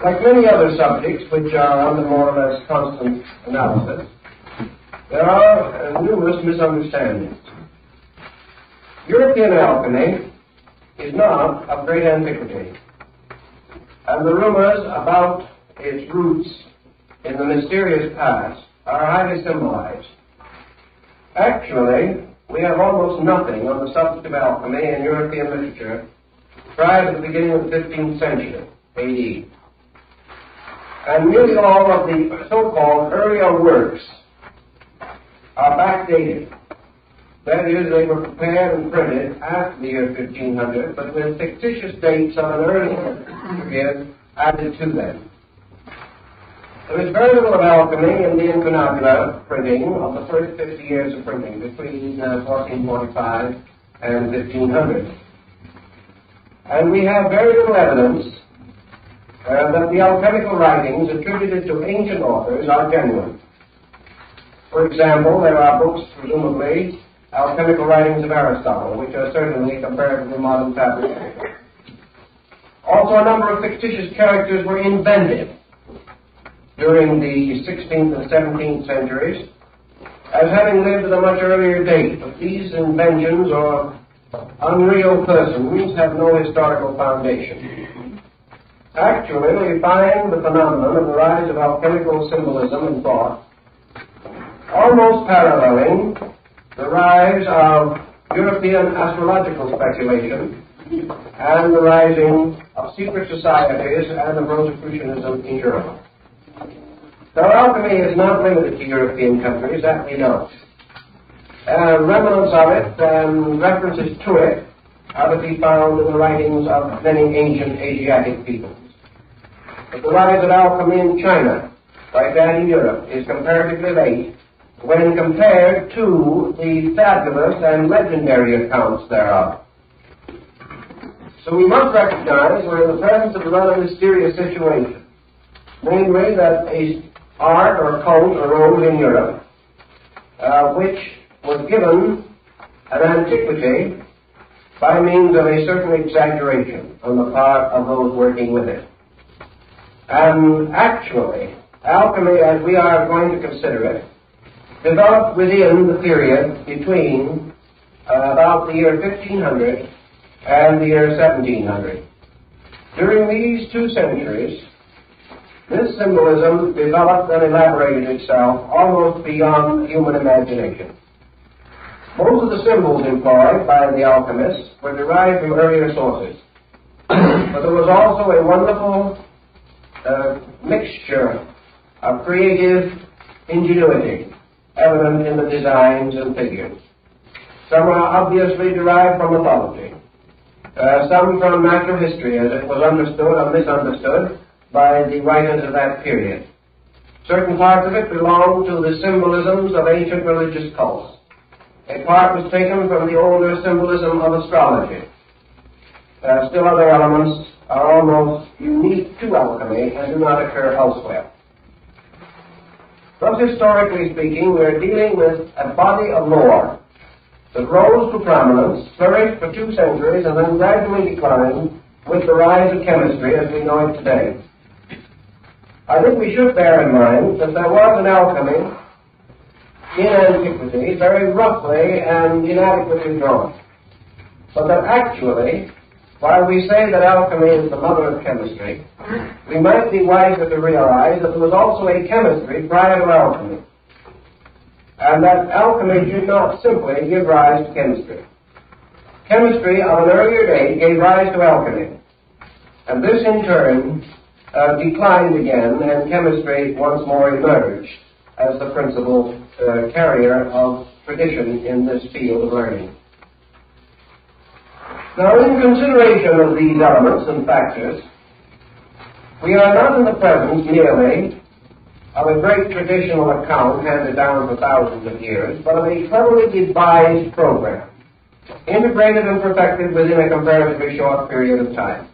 Like many other subjects which are under more or less constant analysis, there are numerous misunderstandings. European alchemy is not of great antiquity, and the rumors about its roots in the mysterious past are highly symbolized. Actually, we have almost nothing on the subject of alchemy in European literature prior to the beginning of the 15th century, AD. And nearly all of the so-called earlier works are backdated. That is, they were prepared and printed after the year 1500, but with fictitious dates on an earlier period added to them. There is very little of alchemy in the incunabula printing of the first 50 years of printing, between 1445 and 1500. And we have very little evidence that the alchemical writings attributed to ancient authors are genuine. For example, there are books, presumably, alchemical writings of Aristotle, which are certainly comparatively modern fabricated. Also, a number of fictitious characters were invented during the 16th and 17th centuries as having lived at a much earlier date, but these inventions or unreal persons have no historical foundation. Actually, we find the phenomenon of the rise of alchemical symbolism and thought almost paralleling the rise of European astrological speculation and the rising of secret societies and of Rosicrucianism in Europe. Now, alchemy is not limited to European countries, that we know. Remnants of it and references to it are to be found in the writings of many ancient Asiatic peoples. But the rise of alchemy in China, like that in Europe, is comparatively late when compared to the fabulous and legendary accounts thereof. So we must recognize we're in the presence of a rather mysterious situation, namely that a art or cult arose in Europe, which was given an antiquity by means of a certain exaggeration on the part of those working with it. And actually, alchemy, as we are going to consider it, developed within the period between about the year 1500 and the year 1700. During these 2 centuries, this symbolism developed and elaborated itself almost beyond human imagination. Most of the symbols employed by the alchemists were derived from earlier sources, but there was also a wonderful mixture of creative ingenuity evident in the designs and figures. Some are obviously derived from mythology, some from natural history, as it was understood or misunderstood by the writers of that period. Certain parts of it belong to the symbolisms of ancient religious cults. A part was taken from the older symbolism of astrology. Still other elements are almost unique to alchemy and do not occur elsewhere. Thus, historically speaking, we are dealing with a body of lore that rose to prominence, flourished for 2 centuries, and then gradually declined with the rise of chemistry as we know it today. I think we should bear in mind that there was an alchemy in antiquity, very roughly and inadequately drawn, but that actually, while we say that alchemy is the mother of chemistry, we might be wiser to realize that there was also a chemistry prior to alchemy, and that alchemy did not simply give rise to chemistry. Chemistry of an earlier date gave rise to alchemy, and this in turn declined again, and chemistry once more emerged as the principal carrier of tradition in this field of learning. Now, in consideration of these elements and factors, we are not in the presence merely of a great traditional account handed down for thousands of years, but of a cleverly devised program, integrated and perfected within a comparatively short period of time.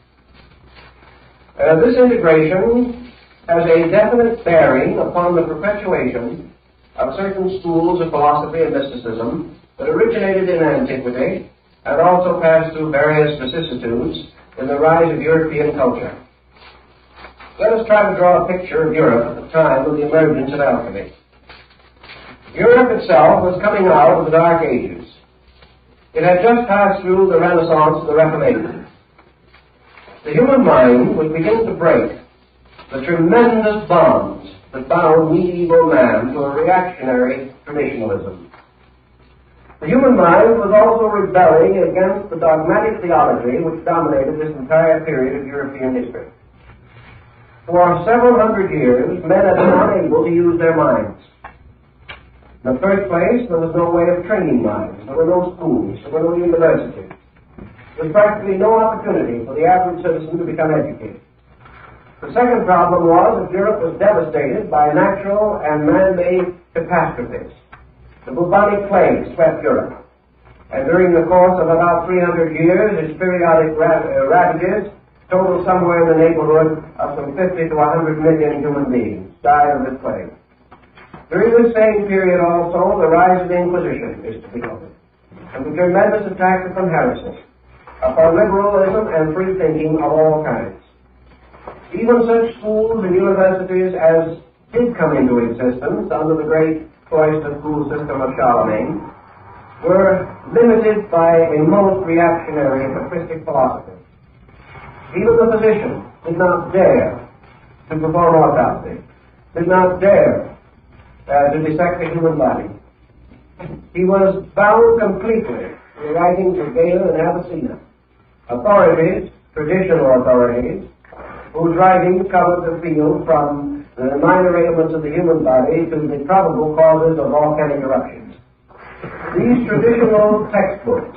This integration has a definite bearing upon the perpetuation of certain schools of philosophy and mysticism that originated in antiquity and also passed through various vicissitudes in the rise of European culture. Let us try to draw a picture of Europe at the time of the emergence of alchemy. Europe itself was coming out of the Dark Ages. It had just passed through the Renaissance and the Reformation. The human mind was beginning to break the tremendous bonds that bound medieval man to a reactionary traditionalism. The human mind was also rebelling against the dogmatic theology which dominated this entire period of European history. For several hundred years, men had been unable to use their minds. In the first place, there was no way of training minds. There were no schools. There were no universities. There was practically no opportunity for the average citizen to become educated. The second problem was that Europe was devastated by natural and man-made catastrophes. The bubonic plague swept Europe, and during the course of about 300 years, its periodic ravages totaled somewhere in the neighborhood of some 50 to 100 million human beings died of this plague. During this same period also, the rise of the Inquisition is to be noted, and the tremendous attack upon heresy, upon liberalism and free thinking of all kinds. Even such schools and universities as did come into existence under the great cloister school system of Charlemagne were limited by a most reactionary and patristic philosophy. Even the physician did not dare to perform autopsy, did not dare to dissect the human body. He was bound completely to the writings of Galen and Avicenna, authorities, traditional authorities, whose writings covered the field from the minor ailments of the human body to the probable causes of volcanic eruptions. These traditional textbooks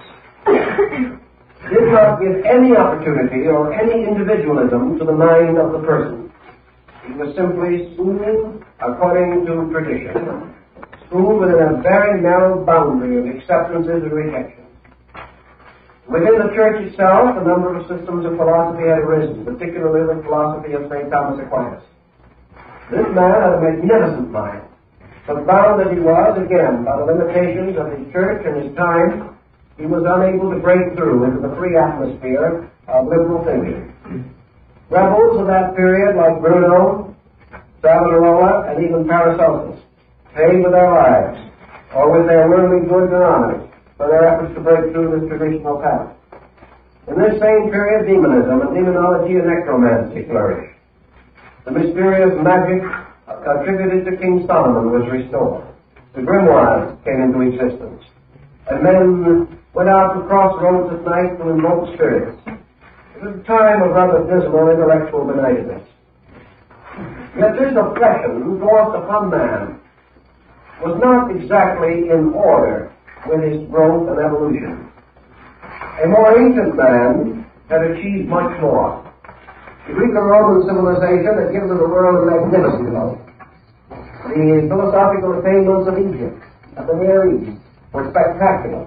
did not give any opportunity or any individualism to the mind of the person. It was simply schooled according to tradition, schooled within a very narrow boundary of acceptances and rejections. Within the church itself, a number of systems of philosophy had arisen, particularly the philosophy of St. Thomas Aquinas. This man had a magnificent mind, but bound as he was, again, by the limitations of his church and his time, he was unable to break through into the free atmosphere of liberal thinking. Rebels of that period, like Bruno, Savonarola, and even Paracelsus, paid with their lives, or with their worldly goods and honors, for their efforts to break through this traditional path. In this same period, demonism and demonology and necromancy flourished. The mysterious magic attributed to King Solomon was restored. The grimoires came into existence, and men went out to crossroads at night to invoke spirits. It was a time of rather dismal intellectual benightness. Yet this oppression forced upon man was not exactly in order with his growth and evolution. A more ancient man had achieved much more. The Greek and Roman civilization had given to the world a magnificent life. The philosophical attainments of Egypt and the Near East were spectacular.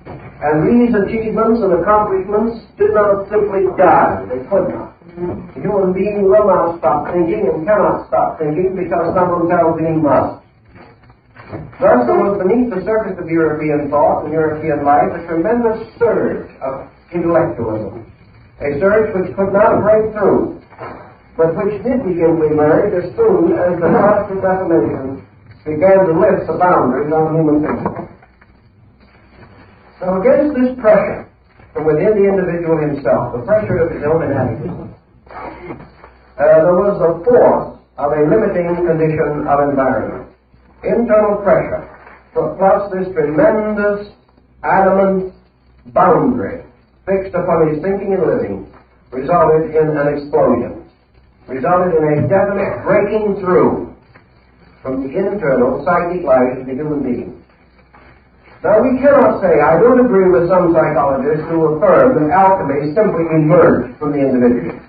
And these achievements and accomplishments did not simply die. They could not. The human being will not stop thinking and cannot stop thinking because someone tells him he must. Thus, there was beneath the surface of European thought and European life a tremendous surge of intellectualism, a surge which could not break through, but which did begin to emerge as soon as the Protestant Reformation began to lift the boundaries on human thinking. So against this pressure from within the individual himself, the pressure of his own inadequacy, there was the force of a limiting condition of environment. Internal pressure, plus this tremendous, adamant boundary fixed upon his thinking and living, resulted in an explosion, resulted in a definite breaking through from the internal psychic life of the human being. Now, we cannot say, I don't agree with some psychologists who affirm that alchemy simply emerged from the individual.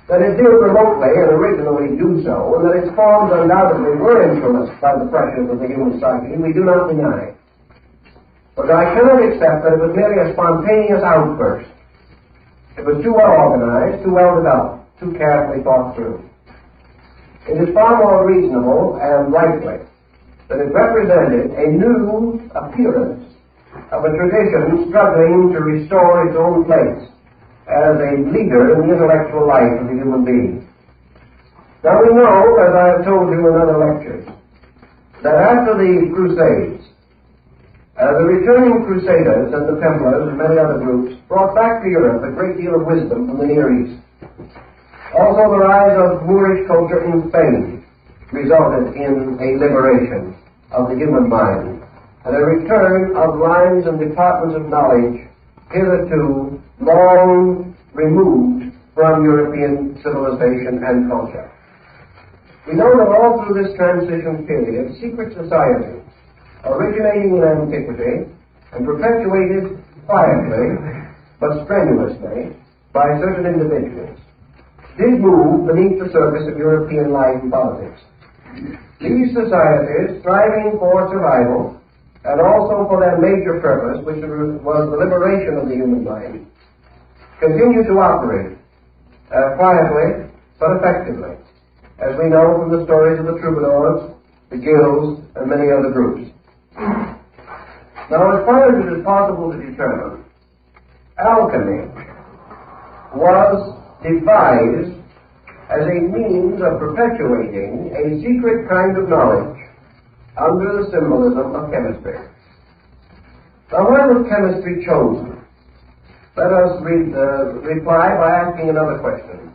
That it did remotely and originally do so, and that its forms undoubtedly were influenced by the pressures of the human psyche, we do not deny. But I cannot accept that it was merely a spontaneous outburst. It was too well organized, too well developed, too carefully thought through. It is far more reasonable and likely that it represented a new appearance of a tradition struggling to restore its own place as a leader in the intellectual life of the human being. Now we know, as I have told you in other lectures, that after the Crusades, the returning Crusaders and the Templars and many other groups brought back to Europe a great deal of wisdom from the Near East. Also, the rise of Moorish culture in Spain resulted in a liberation of the human mind and a return of lines and departments of knowledge hitherto long removed from European civilization and culture. We know that all through this transition period, secret societies originating in antiquity and perpetuated quietly but strenuously by certain individuals did move beneath the surface of European life and politics. These societies, striving for survival and also for their major purpose, which was the liberation of the human mind, continue to operate quietly but effectively, as we know from the stories of the troubadours, the guilds, and many other groups. Now, as far as it is possible to determine, alchemy was devised as a means of perpetuating a secret kind of knowledge under the symbolism of chemistry. Now, why was chemistry chosen? Let us reply by asking another question.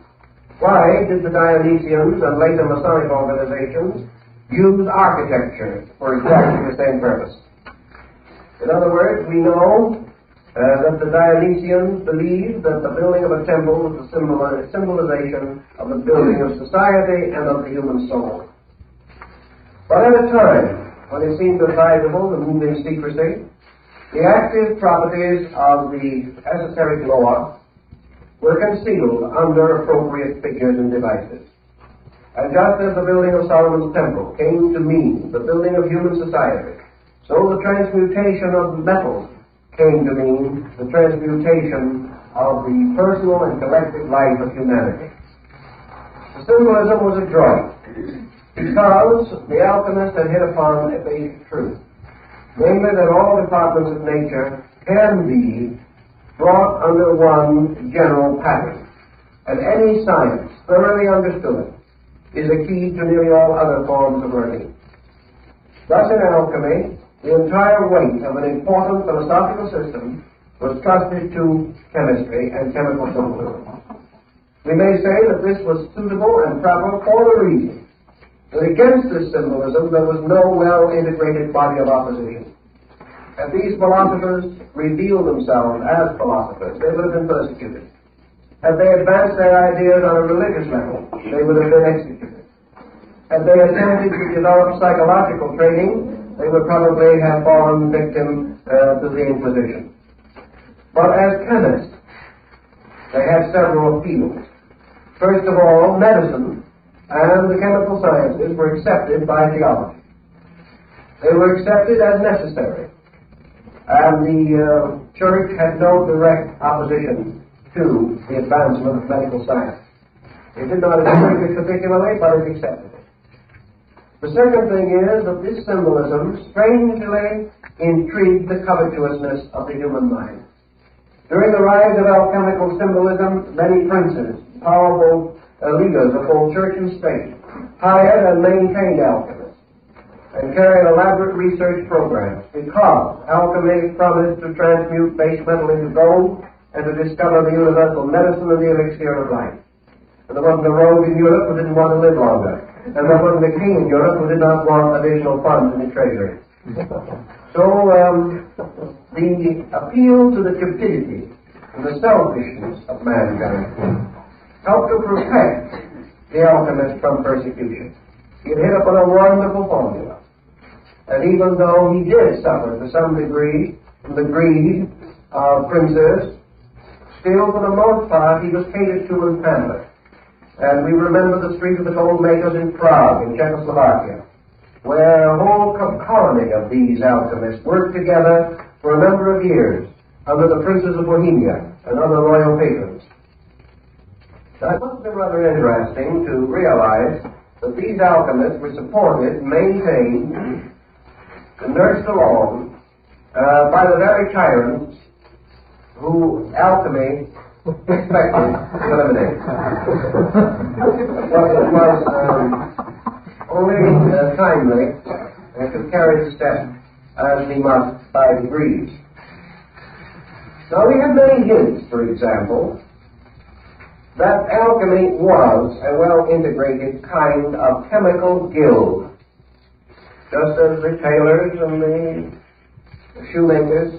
Why did the Dionysians and later Masonic organizations use architecture for exactly the same purpose? In other words, we know that the Dionysians believed that the building of a temple was a symbolization of the building of society and of the human soul. But at a time when it seemed advisable to move in secrecy, the active properties of the esoteric law were concealed under appropriate figures and devices. And just as the building of Solomon's temple came to mean the building of human society, so the transmutation of metals came to mean the transmutation of the personal and collective life of humanity. The symbolism was adroit because the alchemist had hit upon a basic truth, namely that all departments of nature can be brought under one general pattern, and any science thoroughly understood is a key to nearly all other forms of learning. Thus, in alchemy, the entire weight of an important philosophical system was trusted to chemistry and chemical symbolism. We may say that this was suitable and proper for the reason that against this symbolism there was no well-integrated body of opposition. If these philosophers revealed themselves as philosophers, they would have been persecuted. Had they advanced their ideas on a religious level, they would have been executed. Had they attempted to develop psychological training, they would probably have fallen victim to the Inquisition. But as chemists, they had several appeals. First of all, medicine and the chemical sciences were accepted by theology. They were accepted as necessary, and the Church had no direct opposition to the advancement of medical science. It did not encourage it particularly, but it accepted it. The second thing is that this symbolism strangely intrigued the covetousness of the human mind. During the rise of alchemical symbolism, many princes, powerful leaders of both church and state, hired and maintained alchemists and carried elaborate research programs because alchemy promised to transmute base metal into gold and to discover the universal medicine of the elixir of life. And there wasn't a rogue in Europe who didn't want to live longer. And there wasn't a king in Europe who did not want additional funds in the treasury. So the appeal to the cupidity and the selfishness of mankind helped to protect the alchemist from persecution. He had hit upon a wonderful formula. And even though he did suffer to some degree from the greed of princes, still for the most part he was catered to and pampered. And we remember the Street of the Gold Makers in Prague, in Czechoslovakia, where a whole colony of these alchemists worked together for a number of years under the princes of Bohemia and other royal patrons. Now, it must have been rather interesting to realize that these alchemists were supported, maintained, and nursed along by the very tyrants who alchemy expected to eliminate. But it was only timely to carry the step as we must by degrees. Now we have many hints, for example, that alchemy was a well-integrated kind of chemical guild, just as the tailors and the shoemakers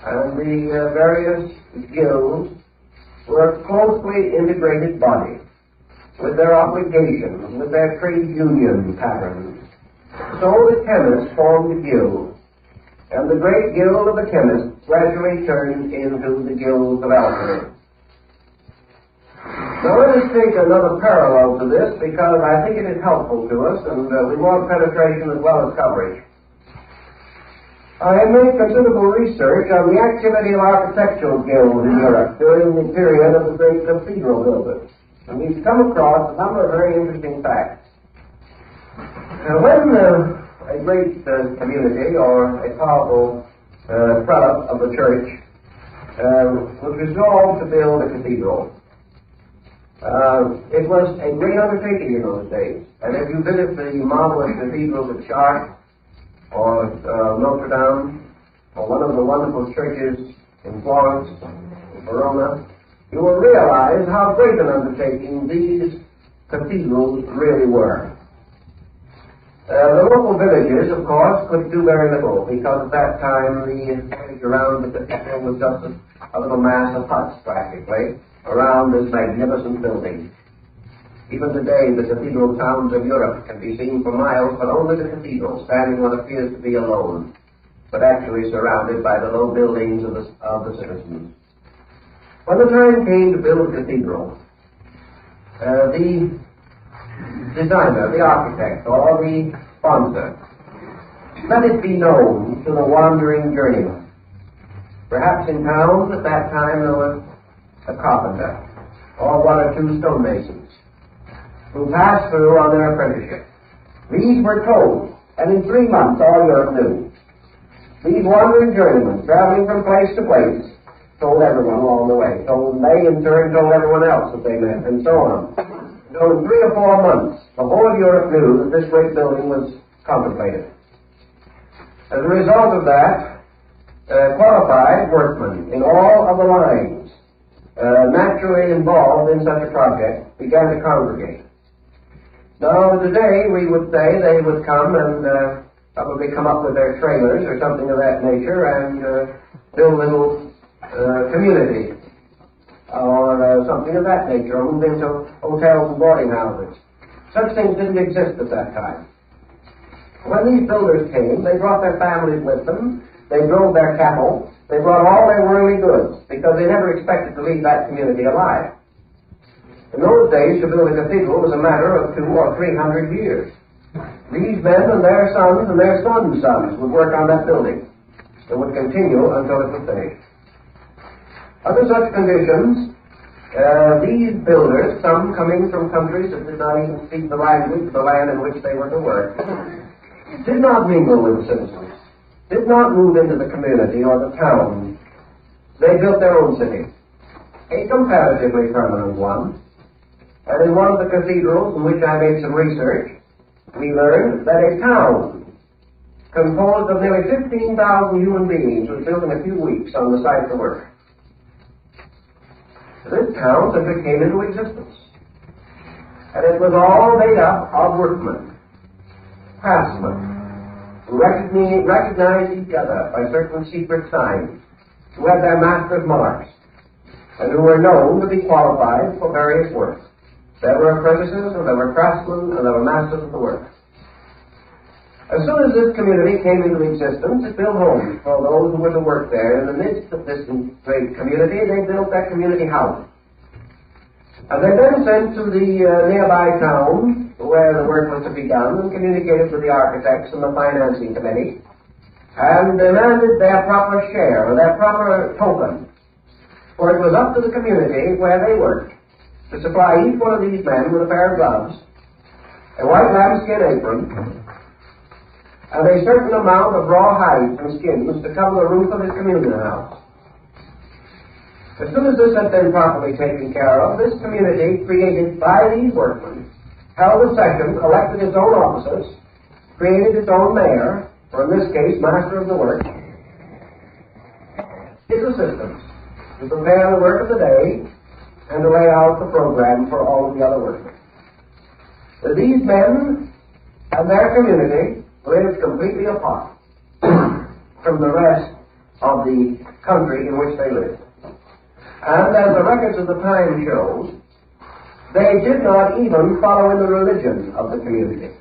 and the various guilds were a closely integrated body with their obligations, with their trade union patterns. So the chemists formed a guild, and the great guild of the chemists gradually turned into the guild of alchemy. Now let us take another parallel to this, because I think it is helpful to us, and we want penetration as well as coverage. I have made considerable research on the activity of architectural guilds in Europe during the period of the great cathedral builders, and we've come across a number of very interesting facts. When a great community or a powerful prelate of the church was resolved to build a cathedral, it was a great undertaking in those days. And if you visit the marvelous cathedrals of Chartres or Notre Dame or one of the wonderful churches in Florence, Verona, you will realize how great an undertaking these cathedrals really were. The local villages, of course, could do very little, because at that time the village around the cathedral was just a little mass of huts, practically, around this magnificent building. Even today, the cathedral towns of Europe can be seen for miles, but only the cathedral, standing what appears to be alone, but actually surrounded by the low buildings of the citizens. When the time came to build a cathedral, the designer, the architect, or the sponsor, let it be known to the wandering journeyman. Perhaps in towns at that time there was a carpenter, or one or two stonemasons, who passed through on their apprenticeship. These were told, and in 3 months all Europe knew. These wandering journeymen, traveling from place to place, told everyone along the way. Told they in turn told everyone else that they met, and so on. So in 3 or 4 months, the whole of Europe knew that this great building was contemplated. As a result of that, qualified workmen in all of the lines naturally involved in such a project began to congregate. Now, today, we would say they would come and probably come up with their trailers or something of that nature and build little communities or something of that nature, or move into hotels and boarding houses. Such things didn't exist at that time. When these builders came, they brought their families with them, they drove their cattle, they brought all their worldly goods, because they never expected to leave that community alive. In those days, to build a cathedral was a matter of 200 or 300 years. These men and their sons and their sons' sons would work on that building. It would continue until it was finished. Under such conditions, these builders, some coming from countries that did not even speak the language of the land in which they were to work, did not mingle with the citizens, did not move into the community or the town. They built their own city, a comparatively permanent one. And in one of the cathedrals in which I made some research, we learned that a town composed of nearly 15,000 human beings was built in a few weeks on the site of the work. This town simply came into existence. And it was all made up of workmen, craftsmen, who recognized each other by certain secret signs, who had their master's marks, and who were known to be qualified for various works. There were apprentices, and there were craftsmen, and there were masters of the work. As soon as this community came into existence, it built homes for those who were to work there. In the midst of this great community, they built their community house. And they then sent to the nearby town where the work was to be done and communicated with the architects and the financing committee and demanded their proper share, or their proper token. For it was up to the community where they worked to supply each one of these men with a pair of gloves, a white lambskin apron, and a certain amount of raw hides and skins to cover the roof of his communion house. As soon as this had been properly taken care of, this community, created by these workmen, held a session, elected its own officers, created its own mayor, or in this case, master of the work, his assistants, to prepare the work of the day and to lay out the program for all of the other workmen. These men and their community lived completely apart from the rest of the country in which they lived. And as the records of the time shows, they did not even follow in the religion of the community.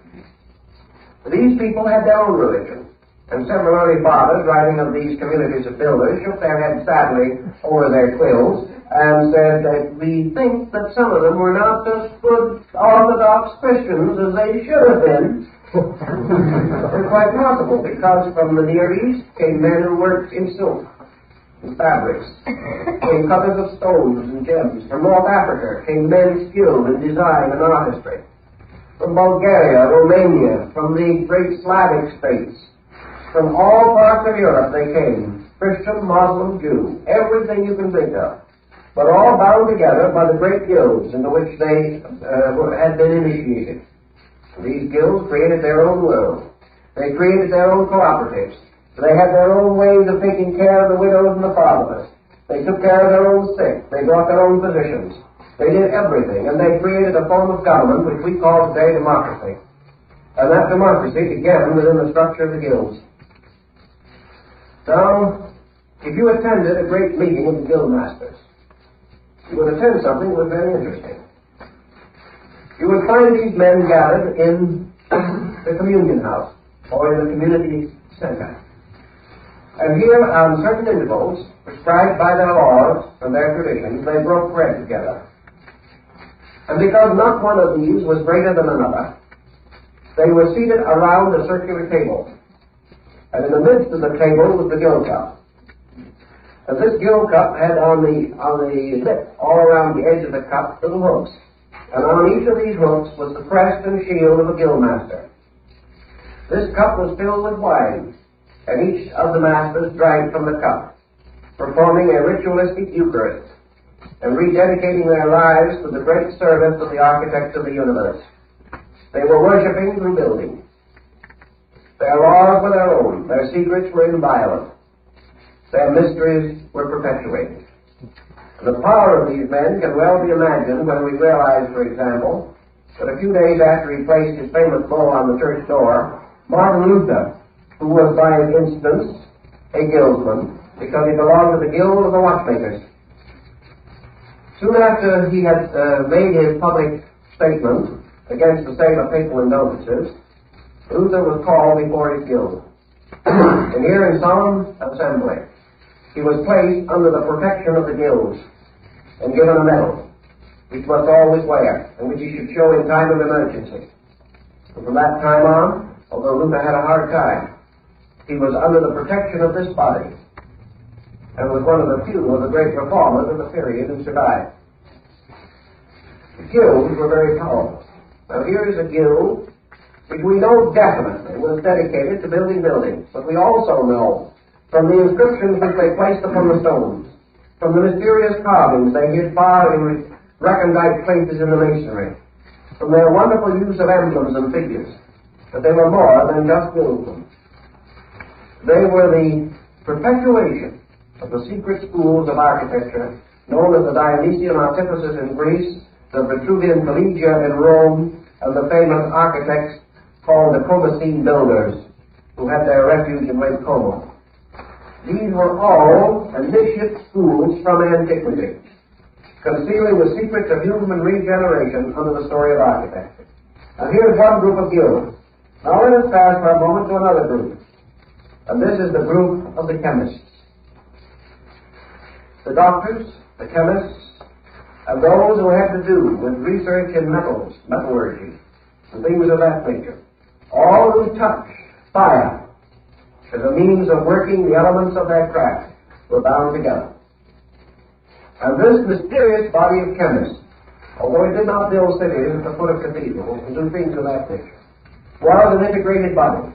These people had their own religion, and several early fathers, writing of these communities of builders, shook their heads sadly over their quills and said that we think that some of them were not as good Orthodox Christians as they should have been. It's quite possible, because from the Near East came men who worked in silk and fabrics, came cutters of stones and gems. From North Africa came men skilled in design and artistry. From Bulgaria, Romania, from the great Slavic states, from all parts of Europe they came, Christian, Muslim, Jew, everything you can think of, but all bound together by the great guilds into which they had been initiated. These guilds created their own world. They created their own cooperatives. They had their own ways of taking care of the widows and the fatherless. They took care of their own sick. They brought their own physicians. They did everything, and they created a form of government which we call today democracy. And that democracy began within the structure of the guilds. Now, if you attended a great meeting of the guild masters, you would attend something that was very interesting. You would find these men gathered in the communion house, or in the community center. And here, on certain intervals, prescribed by their laws and their traditions, they broke bread together. And because not one of these was greater than another, they were seated around a circular table. And in the midst of the table was the gill cup. And this gill cup had on the lip, all around the edge of the cup, little hooks. And on each of these hooks was the crest and shield of a gill master. This cup was filled with wine, and each of the masters drank from the cup, performing a ritualistic Eucharist, and rededicating their lives to the great service of the architect of the universe. They were worshipping through building. Their laws were their own. Their secrets were inviolate. Their mysteries were perpetuated. And the power of these men can well be imagined when we realize, for example, that a few days after he placed his famous bull on the church door, Martin Luther, who was by instance a guildsman, because he belonged to the guild of the watchmakers, soon after he had made his public statement against the sale of papal indulgences, Luther was called before his guild. And here in solemn assembly, he was placed under the protection of the guilds and given a medal, which must always wear, and which he should show in time of emergency. And from that time on, although Luther had a hard time, he was under the protection of this body, and was one of the few of the great reformers of the period who survived. The guilds were very powerful. Now here is a guild which we know definitely was dedicated to building buildings, but we also know from the inscriptions which they placed upon the stones, from the mysterious carvings they hid far in recondite places in the masonry, from their wonderful use of emblems and figures, that they were more than just guildsmen. They were the perpetuation of the secret schools of architecture known as the Dionysian artificers in Greece, the Vitruvian Collegia in Rome, and the famous architects called the Comacene builders, who had their refuge in Lake Como. These were all initiate schools from antiquity, concealing the secrets of human regeneration under the story of architecture. And here's one group of guilds. Now let us pass for a moment to another group. And this is the group of the chemists. The doctors, the chemists, and those who had to do with research in metals, metallurgy, and things of that nature. All who touched fire as a means of working the elements of their craft were bound together. And this mysterious body of chemists, although it did not build cities at the foot of cathedrals and do things of that nature, was an integrated body.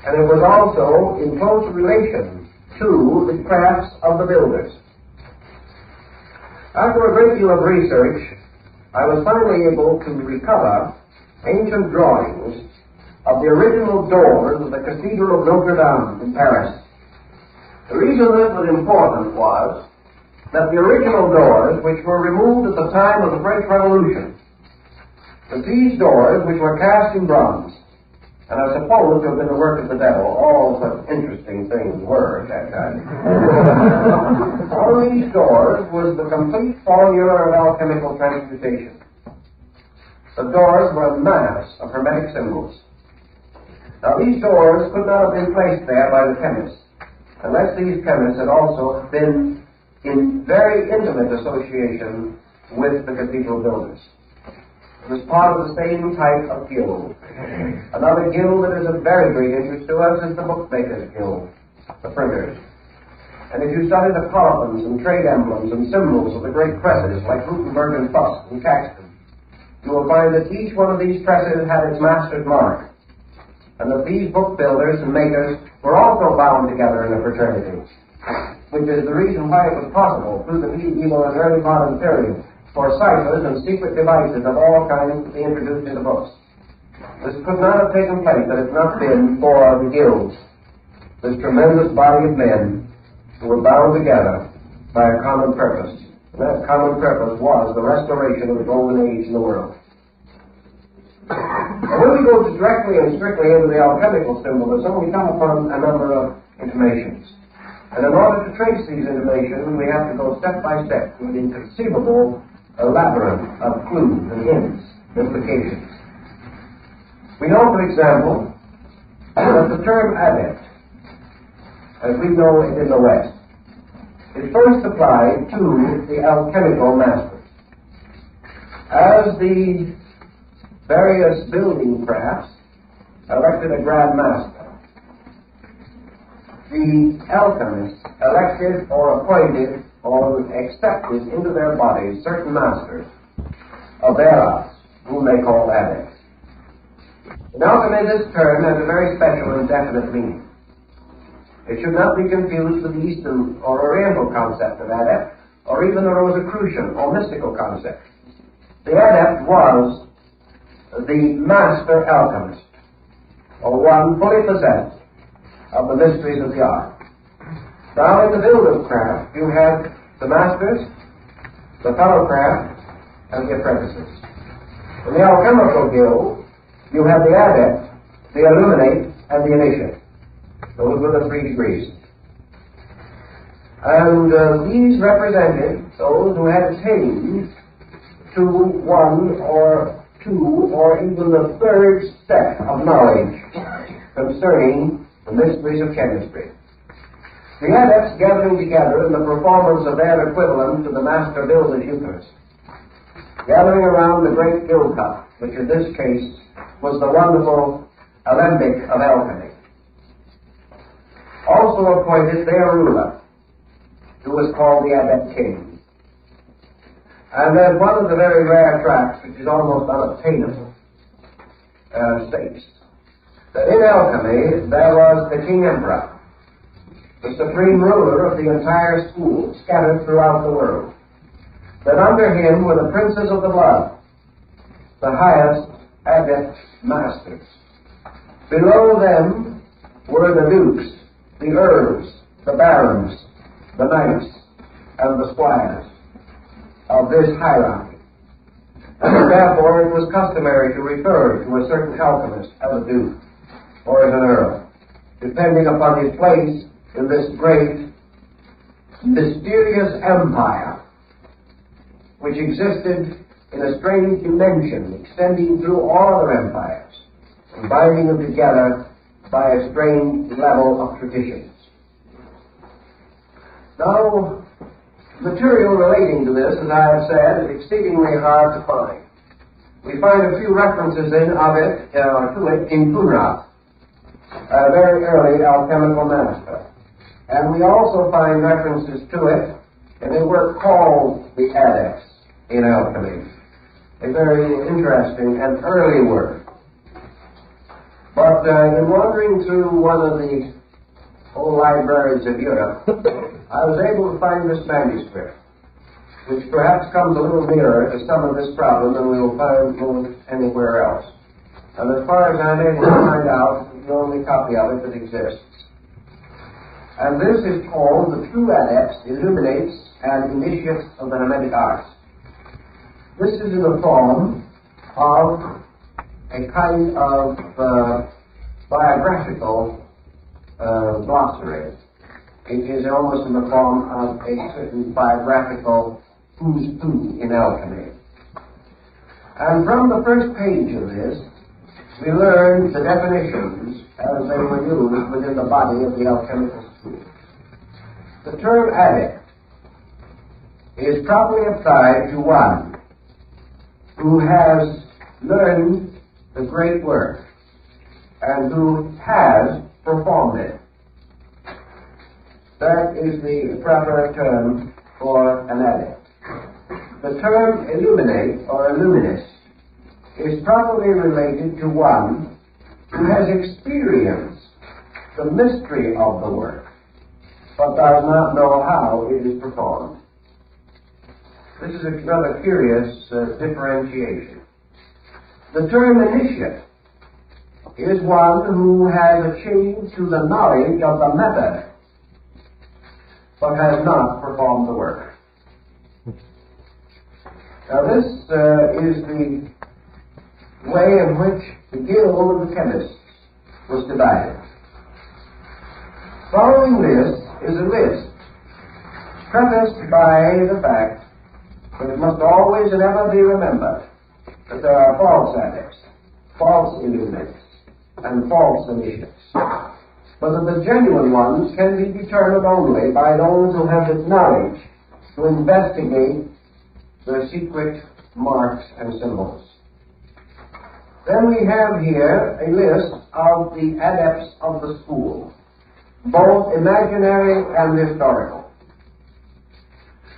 And it was also in close relation to the crafts of the builders. After a great deal of research, I was finally able to recover ancient drawings of the original doors of the Cathedral of Notre Dame in Paris. The reason this was important was that the original doors, which were removed at the time of the French Revolution, that these doors, which were cast in bronze, and I suppose to have been the work of the devil, all such interesting things were at that time. On these doors was the complete formula of alchemical transmutation. The doors were a mass of hermetic symbols. Now these doors could not have been placed there by the chemists, unless these chemists had also been in very intimate association with the cathedral builders. It was part of the same type of guild. Another guild that is of very great interest to us is the bookmakers' guild, the printers. And if you study the columns and trade emblems and symbols of the great presses like Gutenberg and Fuss and Caxton, you will find that each one of these presses had its master's mark, and that these book builders and makers were also bound together in a fraternity, which is the reason why it was possible through the medieval and early modern period for ciphers and secret devices of all kinds to be introduced into books. This could not have taken place had it not been for the guilds, this tremendous body of men who were bound together by a common purpose. And that common purpose was the restoration of the golden age in the world. And when we go directly and strictly into the alchemical symbolism, we come upon a number of intimations. And in order to trace these intimations, we have to go step by step through an inconceivable labyrinth of clues and hints, implications. We know, for example, that the term adept, as we know it in the West, is first applied to the alchemical masters. As the various building crafts elected a grand master, the alchemists elected or appointed or accepted into their bodies certain masters of their arts, whom they call adepts. In alchemy, this term has a very special and definite meaning. It should not be confused with the Eastern or Oriental concept of adept, or even the Rosicrucian or mystical concept. The adept was the master alchemist, or one fully possessed of the mysteries of the art. Now in the builder's craft, you have the masters, the fellow craft, and the apprentices. In the alchemical guild, you have the adept, the illuminate, and the initiate. Those were the 3 degrees. And these represented those who had attained to 1 or 2 or even the 3rd step of knowledge concerning the mysteries of chemistry. The adepts gathering together in the performance of their equivalent to the master builder's Eucharist, gathering around the great guild cup, which in this case was the wonderful alembic of alchemy. Also appointed their ruler, who was called the Adept King. And as one of the very rare tracts, which is almost unobtainable, states, that in alchemy there was the King Emperor, the supreme ruler of the entire school, scattered throughout the world. That under him were the princes of the blood, the highest adept masters. Below them were the dukes, the earls, the barons, the knights, and the squires of this hierarchy. And therefore it was customary to refer to a certain alchemist as a duke or as an earl, depending upon his place in this great, mysterious empire which existed in a strange dimension extending through all other empires and binding them together by a strange level of traditions. Now, material relating to this, as I have said, is exceedingly hard to find. We find a few references to it in Kunrat, a very early alchemical master. And we also find references to it in a work called The Adepts in Alchemy, a very interesting and early work. But in wandering through one of the old libraries of Europe, I was able to find this manuscript. which perhaps comes a little nearer to some of this problem than we will find most anywhere else. And as far as I'm able to find out, it's the only copy of it that exists. And this is called The True Adepts, Illuminates, and Initiates of the Hermetic Arts. This is in the form of a kind of biographical glossary. It is almost in the form of a certain biographical who's who in alchemy. And from the first page of this, we learn the definitions as they were used within the body of the alchemical school. The term adept is properly applied to one who has learned the great work and who has performed it. That is the proper term for an adept. The term illuminate or illuminist is properly related to one who has experienced the mystery of the work, but does not know how it is performed. This is a rather curious differentiation. The term initiate is one who has achieved to the knowledge of the method, but has not performed the work. Now this is the way in which the guild of the chemists was divided. Following this is a list, prefaced by the fact that it must always and ever be remembered that there are false adepts, false illuminates, and false initiates, but that the genuine ones can be determined only by those who have the knowledge to investigate the secret marks and symbols. Then we have here a list of the adepts of the school, both imaginary and historical,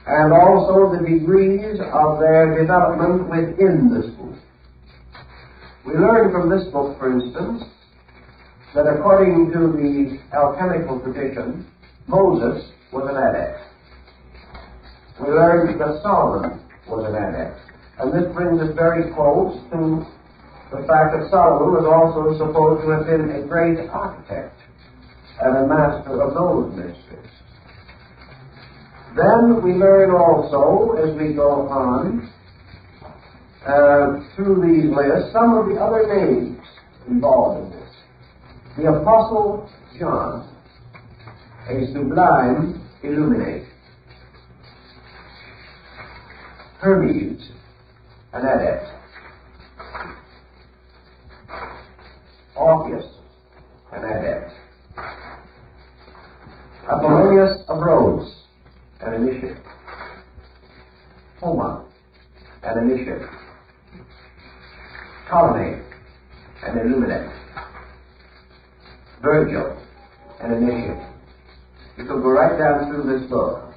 and also the degrees of their development within the school. We learn from this book, for instance, that according to the alchemical tradition, Moses was an adept. We learn that Solomon was an adept. And this brings us very close to the fact that Solomon was also supposed to have been a great architect and a master of those mysteries. Then we learn also, as we go on through these lists, some of the other names involved in this. The Apostle John, a sublime illuminate. Hermes, an adept. Orpheus, an adept. Apollonius of Rhodes, an initiate. Homer, an initiate. Ptolemy, an illuminate. Virgil, an initiate. You can go right down through this book,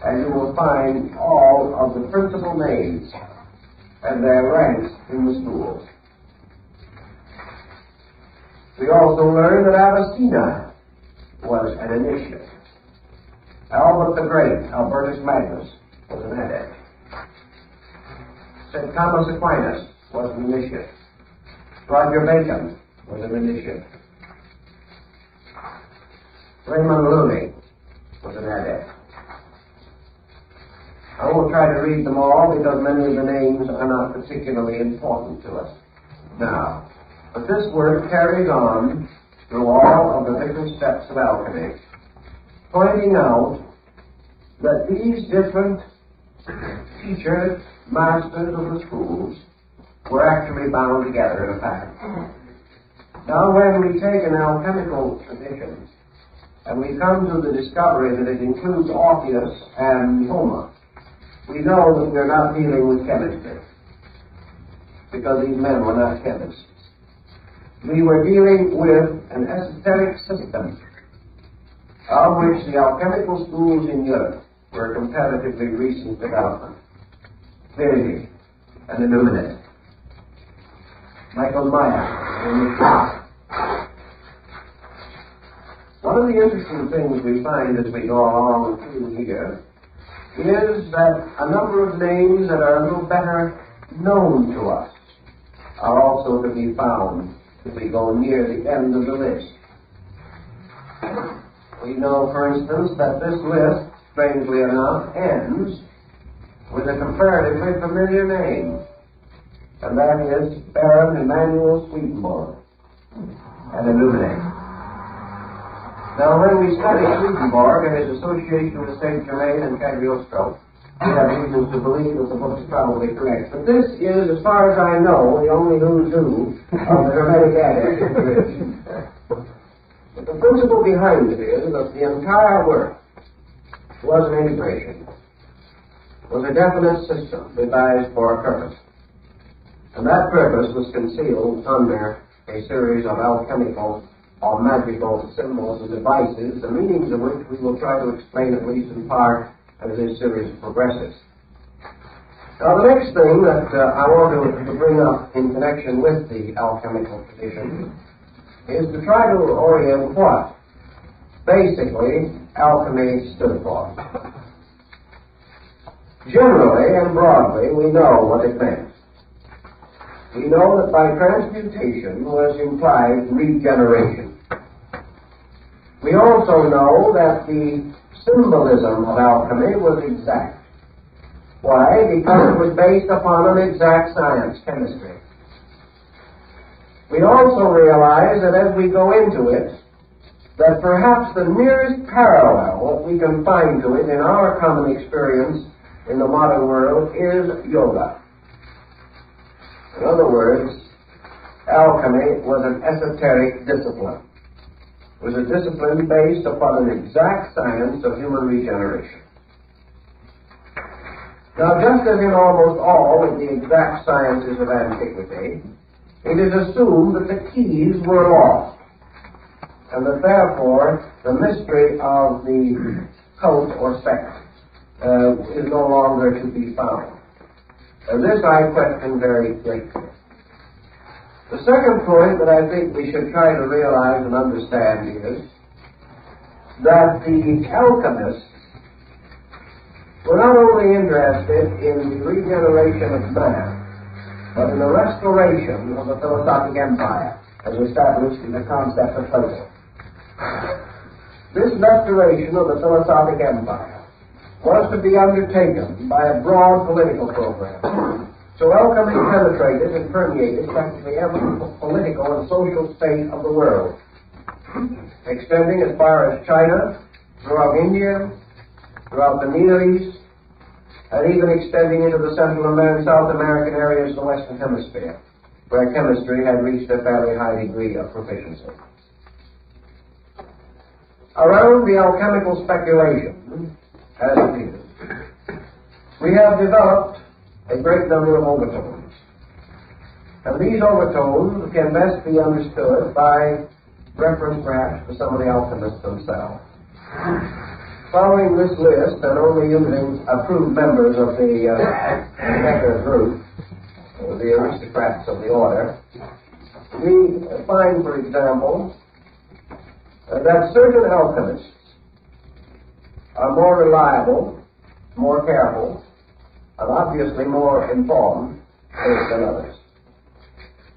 and you will find all of the principal names and their ranks in the school. We also learn that Avicenna was an initiate. Albert the Great, Albertus Magnus, was an adept. St. Thomas Aquinas was an initiate. Roger Bacon was an initiate. Raymond Looney was an adept. I won't try to read them all because many of the names are not particularly important to us now. But this work carries on through all of the different steps of alchemy, pointing out that these different teachers, masters of the schools, were actually bound together in a pattern. Now when we take an alchemical tradition and we come to the discovery that it includes Orpheus and Homer, we know that we're not dealing with chemistry, because these men were not chemists. We were dealing with an esoteric system of which the alchemical schools in Europe were a comparatively recent development. Virgil, an illuminate. Michael Meyer, one of the interesting things we find as we go along through here is that a number of names that are a little better known to us are also to be found if we go near the end of the list. We know, for instance, that this list, strangely enough, ends with a comparatively familiar name, and that is Baron Emanuel Swedenborg, an Illuminate. Now, when we study Swedenborg and his association with Saint Germain and Cagliostro, we have reasons to believe that the book is probably correct. But this is, as far as I know, the only who's who of the Hermetic Adepts. But the principle behind it is that the entire work was an integration, was a definite system devised for a purpose. And that purpose was concealed under a series of alchemical or magical symbols and devices, the meanings of which we will try to explain at least in part as this series progresses. Now, the next thing that I want to bring up in connection with the alchemical tradition is to try to orient what basically alchemy stood for. Generally and broadly, we know what it meant. We know that by transmutation was implied regeneration. We also know that the symbolism of alchemy was exact. Why? Because it was based upon an exact science, chemistry. We also realize that as we go into it, that perhaps the nearest parallel that we can find to it in our common experience in the modern world is yoga. In other words, alchemy was an esoteric discipline. It was a discipline based upon an exact science of human regeneration. Now, just as in almost all of the exact sciences of antiquity, it is assumed that the keys were lost, and that therefore the mystery of the cult or sect is no longer to be found. This I question very greatly. The second point that I think we should try to realize and understand is that the alchemists were not only interested in the regeneration of man, but in the restoration of the philosophic empire, as established in the concept of Plato. This restoration of the philosophic empire was to be undertaken by a broad political program. So alchemy penetrated and permeated practically every political and social state of the world, extending as far as China, throughout India, throughout the Near East, and even extending into the Central and South American areas of the Western Hemisphere, where chemistry had reached a fairly high degree of proficiency. Around the alchemical speculation, as it is, we have developed a great number of overtones. And these overtones can best be understood by reference perhaps to some of the alchemists themselves. Following this list, and only using approved members of the Necker group, the aristocrats of the order, we find, for example, that certain alchemists are more reliable, more careful, and obviously more informed than others.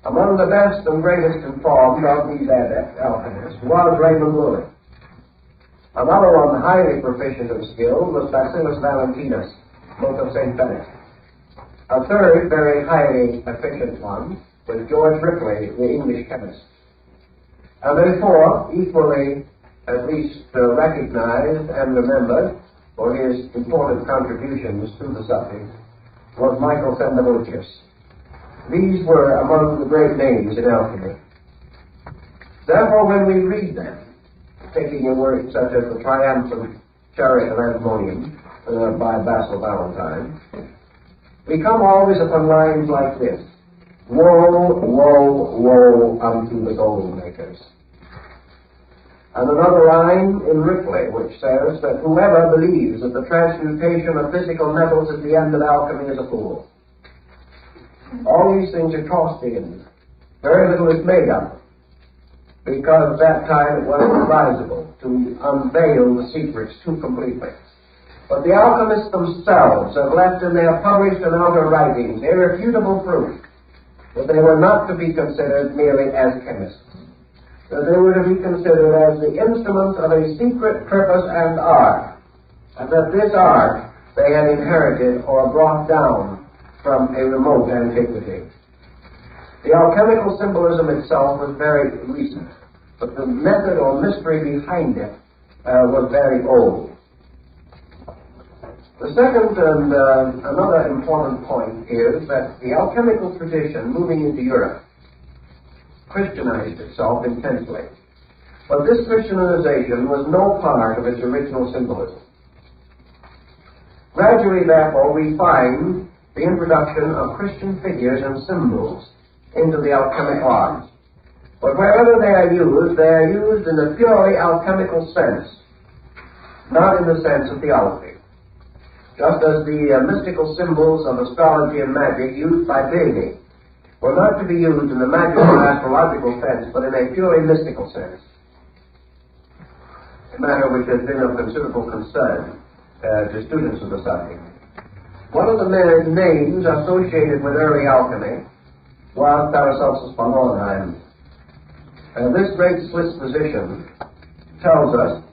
Among the best and greatest informed of these adept alchemists was Raymond Lully. Another one highly proficient and skilled was Bacillus Valentinus, monk of St. Benedict. A third very highly efficient one was George Ripley, the English chemist. And a fourth, equally at least recognized and remembered for his important contributions to the subject, was Michael Sendivogius. These were among the great names in alchemy. Therefore, when we read them, taking a word such as the Triumphant Chariot of Antimonium by Basil Valentine, we come always upon lines like this: Woe, woe, woe unto the gold makers. And another line in Ripley which says that whoever believes that the transmutation of physical metals is the end of alchemy is a fool. All these things are tossed in. Very little is made of them, because at that time it was advisable to unveil the secrets too completely. But the alchemists themselves have left in their published and outer writings irrefutable proof that they were not to be considered merely as chemists, that they were to be considered as the instruments of a secret purpose and art, and that this art they had inherited or brought down from a remote antiquity. The alchemical symbolism itself was very recent, but the method or mystery behind it was very old. The second and another important point is that the alchemical tradition moving into Europe Christianized itself intensely. But this Christianization was no part of its original symbolism. Gradually, therefore, we find the introduction of Christian figures and symbols into the alchemic arts. But wherever they are used in a purely alchemical sense, not in the sense of theology. Just as the mystical symbols of astrology and magic used by Bede were not to be used in the magical and astrological sense, but in a purely mystical sense. A matter which has been of considerable concern to students of the subject. One of the names associated with early alchemy was Paracelsus von Hohenheim. This great Swiss physician tells us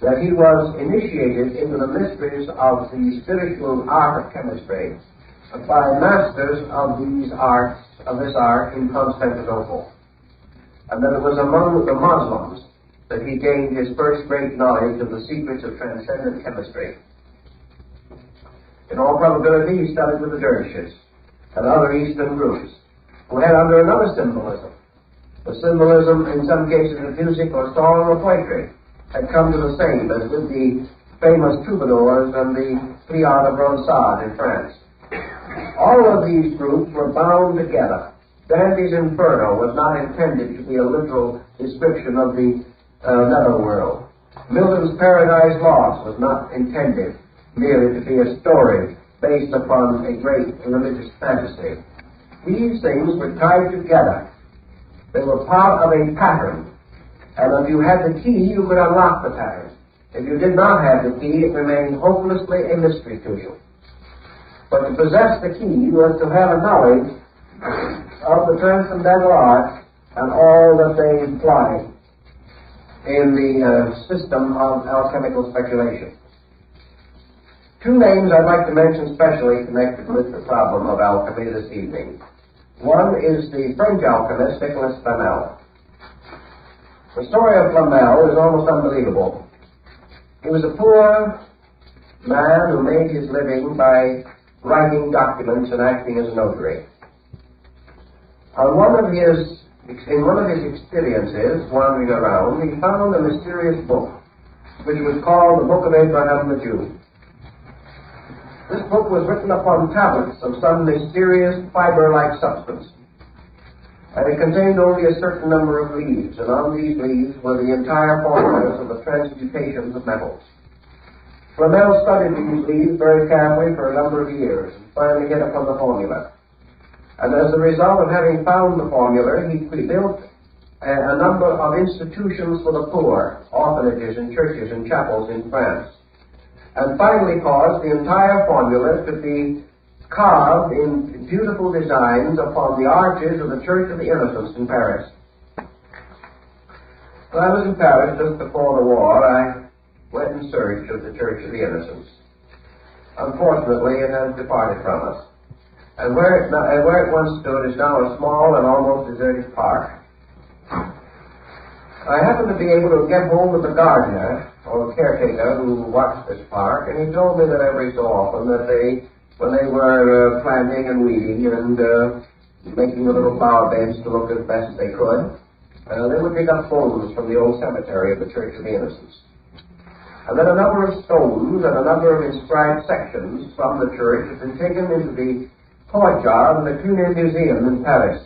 that he was initiated into the mysteries of the spiritual art of chemistry by masters of this art in Constantinople, and that it was among the Muslims that he gained his first great knowledge of the secrets of transcendent chemistry. In all probability, he studied with the dervishes and other Eastern groups who had under another symbolism. The symbolism, in some cases, of music or song or poetry, had come to the same as with the famous troubadours and the Pliard of Ronsard in France. All of these groups were bound together. Dante's Inferno was not intended to be a literal description of the netherworld. Milton's Paradise Lost was not intended merely to be a story based upon a great religious fantasy. These things were tied together. They were part of a pattern. And if you had the key, you could unlock the pattern. If you did not have the key, it remained hopelessly a mystery to you. But to possess the key was to have a knowledge of the transcendental arts and all that they imply in the system of alchemical speculation. Two names I'd like to mention specially connected with the problem of alchemy this evening. One is the French alchemist Nicolas Flamel. The story of Flamel is almost unbelievable. He was a poor man who made his living by writing documents and acting as a notary. In one of his experiences wandering around, he found a mysterious book, which was called the Book of Abraham the Jew. This book was written upon tablets of some mysterious fiber-like substance, and it contained only a certain number of leaves, and on these leaves were the entire formulas of the transmutations of metals. Flamel studied these leaves very carefully for a number of years, and finally hit upon the formula. And as a result of having found the formula, he built a number of institutions for the poor, orphanages and churches and chapels in France, and finally caused the entire formula to be carved in beautiful designs upon the arches of the Church of the Innocents in Paris. When I was in Paris just before the war, I went in search of the Church of the Innocents. Unfortunately, it has departed from us. And where it once stood is now a small and almost deserted park. I happened to be able to get hold of the gardener, or caretaker, who watched this park, and he told me that every so often that when they were planting and weeding and making the little flower beds to look as best they could, they would dig up bones from the old cemetery of the Church of the Innocents. And then a number of stones and a number of inscribed sections from the church had been taken into the courtyard of the Cluny Museum in Paris,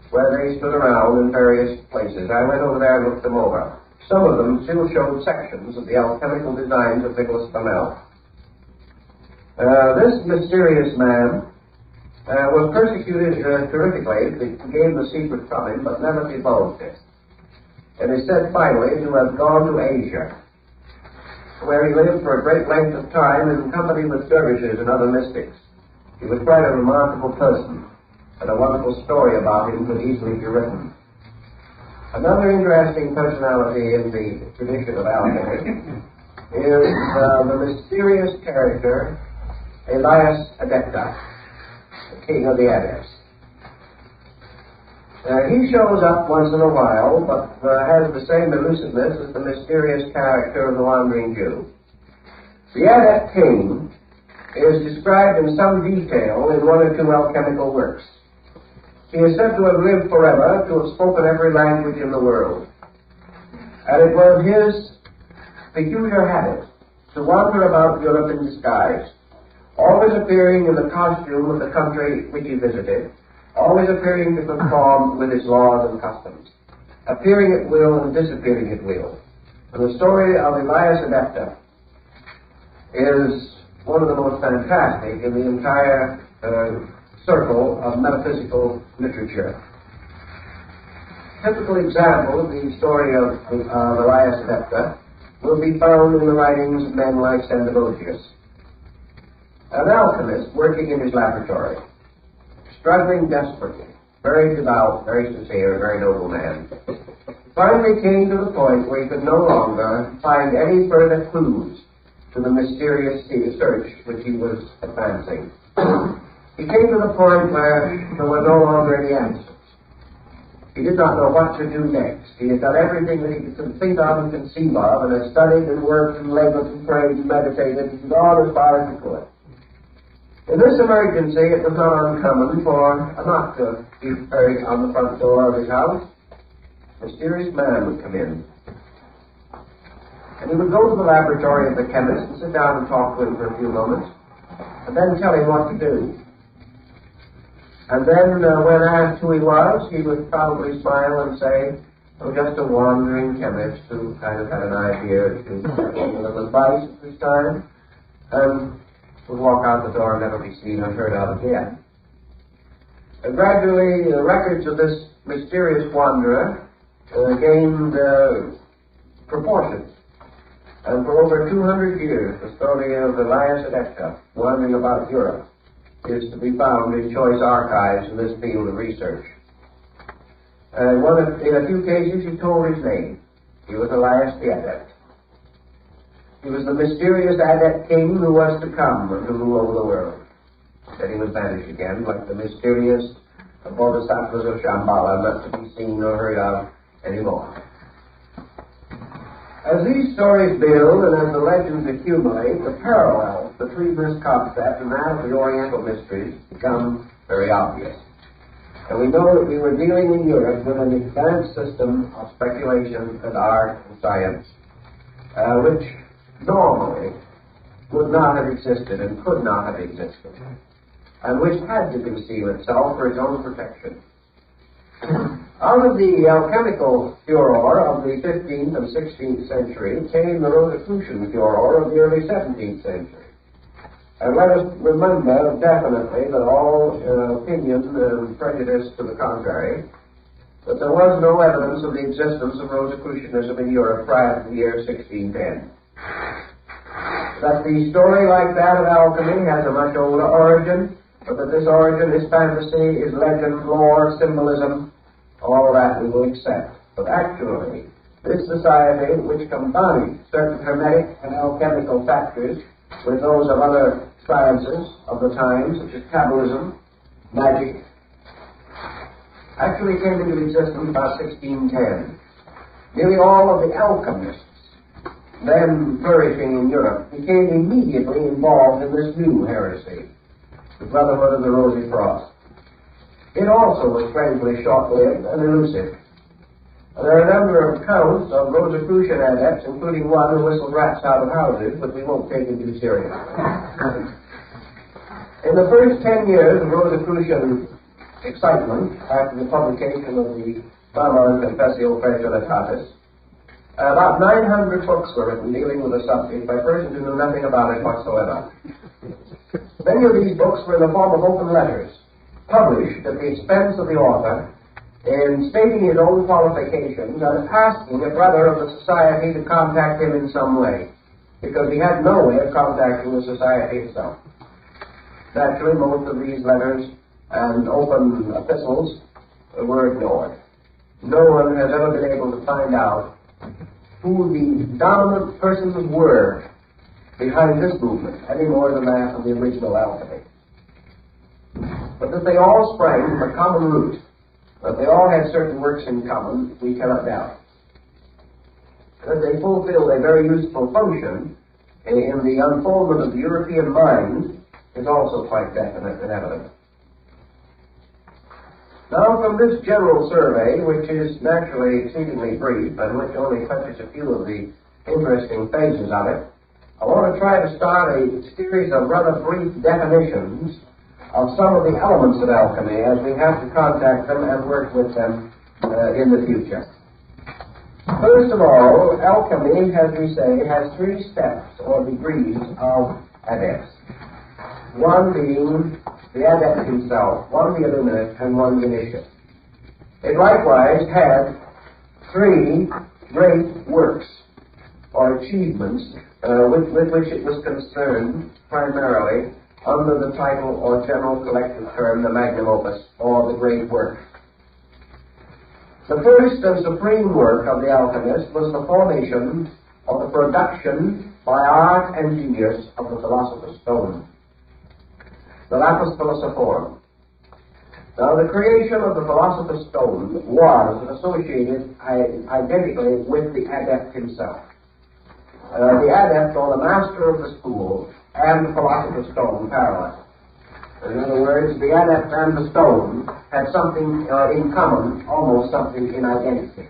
where they stood around in various places. I went over there and looked them over. Some of them still showed sections of the alchemical designs of Nicolas Flamel. This mysterious man was persecuted terrifically. They gave the secret from him, but never divulged it. And is said finally to have gone to Asia. where he lived for a great length of time in company with dervishes and other mystics. He was quite a remarkable person, and a wonderful story about him could easily be written. Another interesting personality in the tradition of alchemy is the mysterious character Elias Adepta, the king of the Adepts. He shows up once in a while, but has the same elusiveness as the mysterious character of the wandering Jew. The Adept king is described in some detail in one or two alchemical works. He is said to have lived forever, to have spoken every language in the world. And it was his peculiar habit to wander about Europe in disguise, always appearing in the costume of the country which he visited, always appearing to conform with its laws and customs, appearing at will and disappearing at will. And the story of Elias Adepta is one of the most fantastic in the entire circle of metaphysical literature. Typical example of the story of Elias Adepta will be found in the writings of men like Sandavogius, an alchemist working in his laboratory, struggling desperately, very devout, very sincere, very noble man. Finally came to the point where he could no longer find any further clues to the mysterious search which he was advancing. He came to the point where there were no longer any answers. He did not know what to do next. He had done everything that he could think of and conceive of, and had studied and worked and labored and prayed and meditated and gone as far as he could. In this emergency, it was not uncommon for a knock to be heard on the front door of his house. A mysterious man would come in. And he would go to the laboratory of the chemist and sit down and talk to him for a few moments, and then tell him what to do. And then, when asked who he was, he would probably smile and say, "Oh, just a wandering chemist who kind of had an idea to give a little advice at this time," and would walk out the door and never be seen or heard of again. And gradually, the records of this mysterious wanderer gained proportions. And for over 200 years, the story of Elias Adepta, wandering about Europe, is to be found in choice archives in this field of research. In a few cases, he told his name. He was Elias the Adept. He was the mysterious Adept king who was to come and to rule over the world. Then he was vanished again, like the mysterious bodhisattvas of Shambhala, not to be seen or heard of anymore. As these stories build and as the legends accumulate, the parallels between this concept and that of the Oriental mysteries become very obvious. And we know that we were dealing in Europe with an advanced system of speculation and art and science, which normally would not have existed and could not have existed, and which had to conceal itself for its own protection. Out of the alchemical furor of the 15th and 16th century came the Rosicrucian furor of the early 17th century. And let us remember definitely that all opinion and prejudice to the contrary, that there was no evidence of the existence of Rosicrucianism in Europe prior to the year 1610. That the story like that of alchemy has a much older origin, but that this origin is fantasy, is legend, lore, symbolism, all that we will accept. But actually, this society, which combined certain hermetic and alchemical factors with those of other sciences of the time, such as Kabbalism, magic, actually came into existence about 1610. Nearly all of the alchemists then flourishing in Europe became immediately involved in this new heresy, the Brotherhood of the Rosy Cross. It also was strangely short-lived and elusive. There are a number of accounts of Rosicrucian adepts, including one who whistled rats out of houses, but we won't take him too seriously. In the first 10 years of Rosicrucian excitement, after the publication of the Mamma and Confessio Fragilitatis, about 900 books were written dealing with the subject by persons who knew nothing about it whatsoever. Many of these books were in the form of open letters, published at the expense of the author, in stating his own qualifications and asking a brother of the society to contact him in some way. because he had no way of contacting the society itself. Naturally, most of these letters and open epistles were ignored. No one has ever been able to find out who the dominant persons were behind this movement, any more than that of the original alchemy. But that they all sprang from a common root, that they all had certain works in common, we cannot doubt. That they fulfilled a very useful function in the unfoldment of the European mind is also quite definite and evident. Now, from this general survey, which is naturally exceedingly brief and which only touches a few of the interesting phases of it, I want to try to start a series of rather brief definitions of some of the elements of alchemy as we have to contact them and work with them in the future. First of all, alchemy, as we say, has three steps or degrees of adepts. One being the adept himself, one the illuminate, and one the initiate. It likewise had three great works or achievements with which it was concerned primarily under the title or general collective term, the magnum opus, or the great work. The first and supreme work of the alchemist was the formation or the production by art and genius of the philosopher's stone, the lapis philosophorum. Now, the creation of the philosopher's stone was associated identically with the adept himself. The adept, or the master of the school, and the philosopher's stone parallel. In other words, the adept and the stone had something in common, almost something in identity.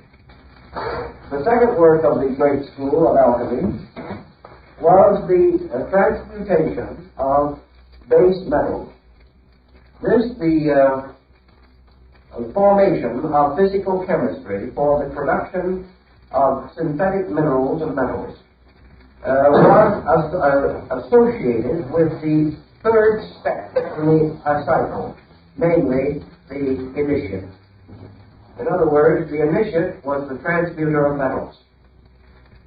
The second work of the great school of alchemy was the transmutation of base metals. This, the formation of physical chemistry for the production of synthetic minerals and metals, was associated with the third step in the cycle, namely the initiate. In other words, the initiate was the transmuter of metals.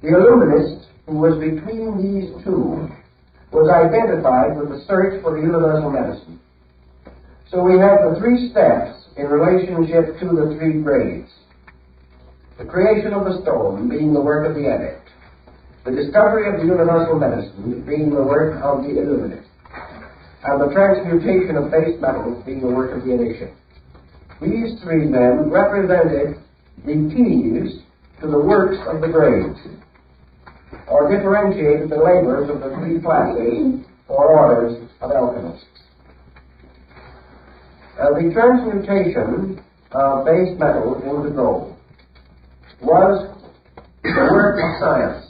The illuminist, who was between these two, was identified with the search for the universal medicine. So we have the three steps in relationship to the three grades. The creation of the stone being the work of the adept, the discovery of the universal medicine being the work of the illuminate, and the transmutation of base metals being the work of the initiate. These three then represented the keys to the works of the grades, or differentiated the labors of the three classes or orders of alchemists. The transmutation of base metals into gold was the work of science.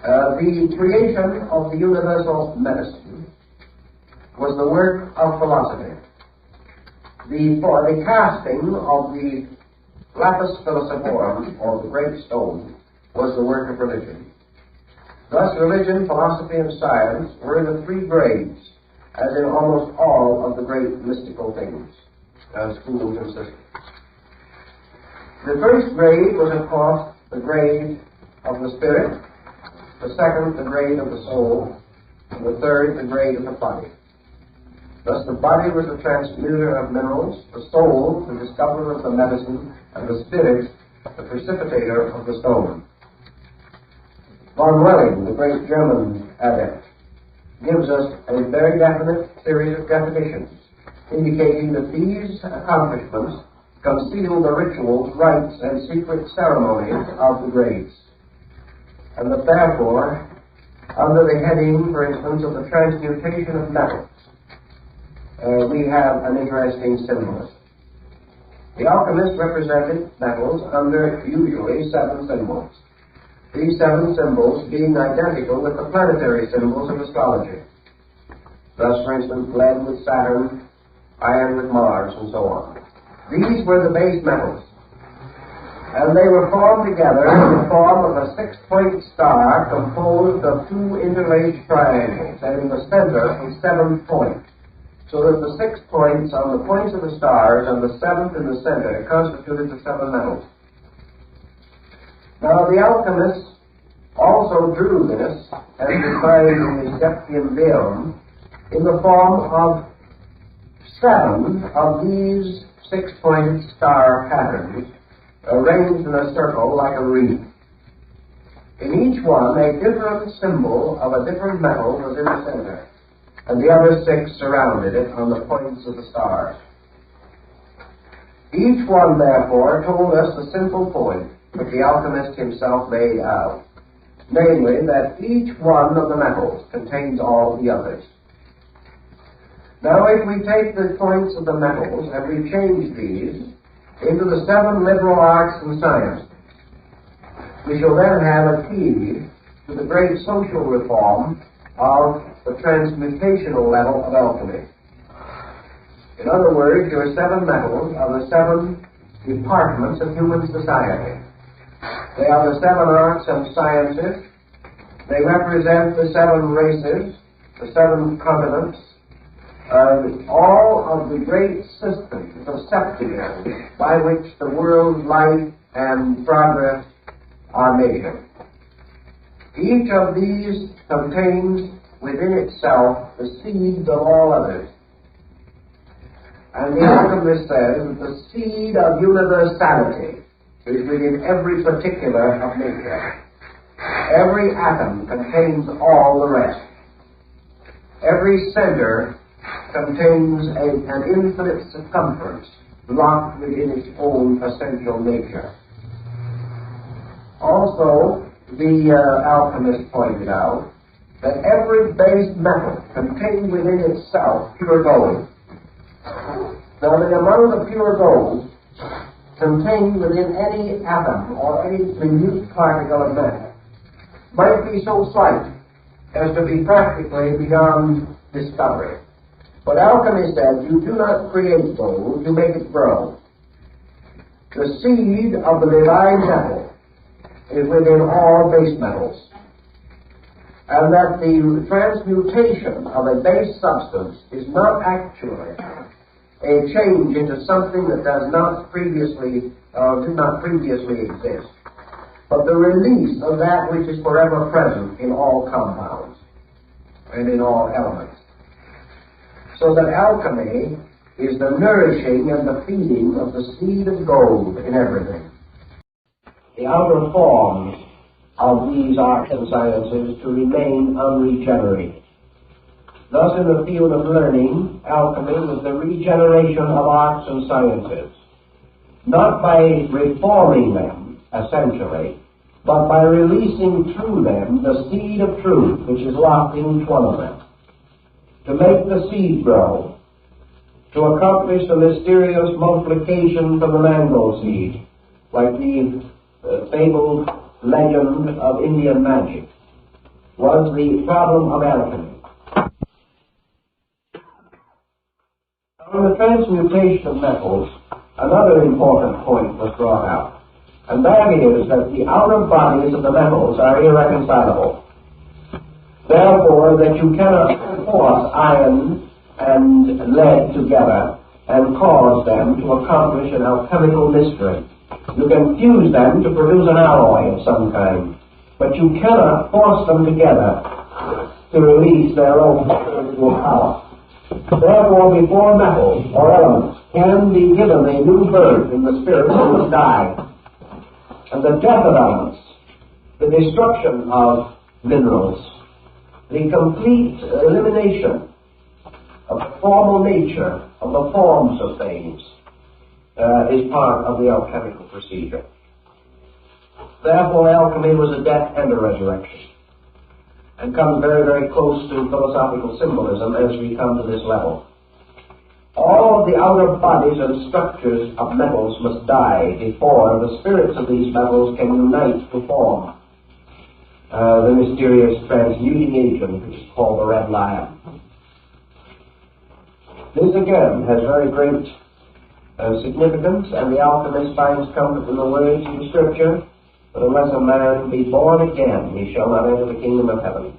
The creation of the universal medicine was the work of philosophy. The casting of the lapis philosophorum, or the great stone, was the work of religion. Thus, religion, philosophy, and science were the three grades, as in almost all of the great mystical things, schools and systems. The first grade was, of course, the grade of the spirit, the second, the grade of the soul, and the third, the grade of the body. Thus, the body was the transmuter of minerals, the soul, the discoverer of the medicine, and the spirit, the precipitator of the stone. Von Welling, the great German adept, gives us a very definite series of definitions, indicating that these accomplishments conceal the rituals, rites, and secret ceremonies of the grades, and that therefore, under the heading, for instance, of the transmutation of metals, we have an interesting symbolism. The alchemist represented metals under usually 7 symbols. These 7 symbols being identical with the planetary symbols of astrology. Thus, for instance, lead with Saturn, iron with Mars, and so on. These were the base metals. And they were formed together in the form of a 6-point star composed of 2 interlaced triangles, and in the center a 7th point. So that the 6 points on the points of the stars and the 7th in the center constituted the 7 metals. Now, the alchemists also drew this, as described in the Septium Deum, in the form of 7 of these 6-pointed star patterns arranged in a circle like a wreath. In each one, a different symbol of a different metal was in the center, and the other 6 surrounded it on the points of the stars. Each one, therefore, told us the simple point that the alchemist himself made out, namely, that each one of the metals contains all the others. Now, if we take the points of the metals and we change these into the 7 liberal arts and sciences, we shall then have a key to the great social reform of the transmutational level of alchemy. In other words, your 7 metals are the 7 departments of human society. They are the 7 arts and sciences. They represent the 7 races, the 7 continents, all of the great systems of septiums by which the world's life and progress are measured. Each of these contains within itself the seeds of all others. And the alchemist says that the seed of universality is within every particular of nature. Every atom contains all the rest. Every center contains an infinite circumference locked within its own essential nature. Also, the alchemist pointed out that every base metal contained within itself pure gold. Now, the amount of pure gold contained within any atom or any minute particle of matter might be so slight as to be practically beyond discovery. But alchemy said, you do not create gold, you make it grow. The seed of the divine metal is within all base metals. And that the transmutation of a base substance is not actually a change into something that does not previously exist, but the release of that which is forever present in all compounds and in all elements. So that alchemy is the nourishing and the feeding of the seed of gold in everything. The outer forms of these arts and sciences to remain unregenerated. Thus, in the field of learning, alchemy is the regeneration of arts and sciences, not by reforming them, essentially, but by releasing through them the seed of truth which is locked in each one of them, to make the seed grow, to accomplish the mysterious multiplication from the mango seed, like the fabled legend of Indian magic, was the problem of alchemy. On the transmutation of metals, another important point was brought out, and that is that the outer bodies of the metals are irreconcilable. Therefore, that you cannot force iron and lead together and cause them to accomplish an alchemical mystery. You can fuse them to produce an alloy of some kind, but you cannot force them together to release their own spiritual power. Therefore, before metals or elements can be given a new birth in the spirit, they must die. And the death of elements, the destruction of minerals, the complete elimination of the formal nature of the forms of things is part of the alchemical procedure. Therefore, alchemy was a death and a resurrection, and comes very, very close to philosophical symbolism as we come to this level. All of the outer bodies and structures of metals must die before the spirits of these metals can unite to form the mysterious transmuting agent which is called the red lion. This again has very great significance, and the alchemist finds comfort in the words of the Scripture, that unless a man be born again, he shall not enter the kingdom of heaven.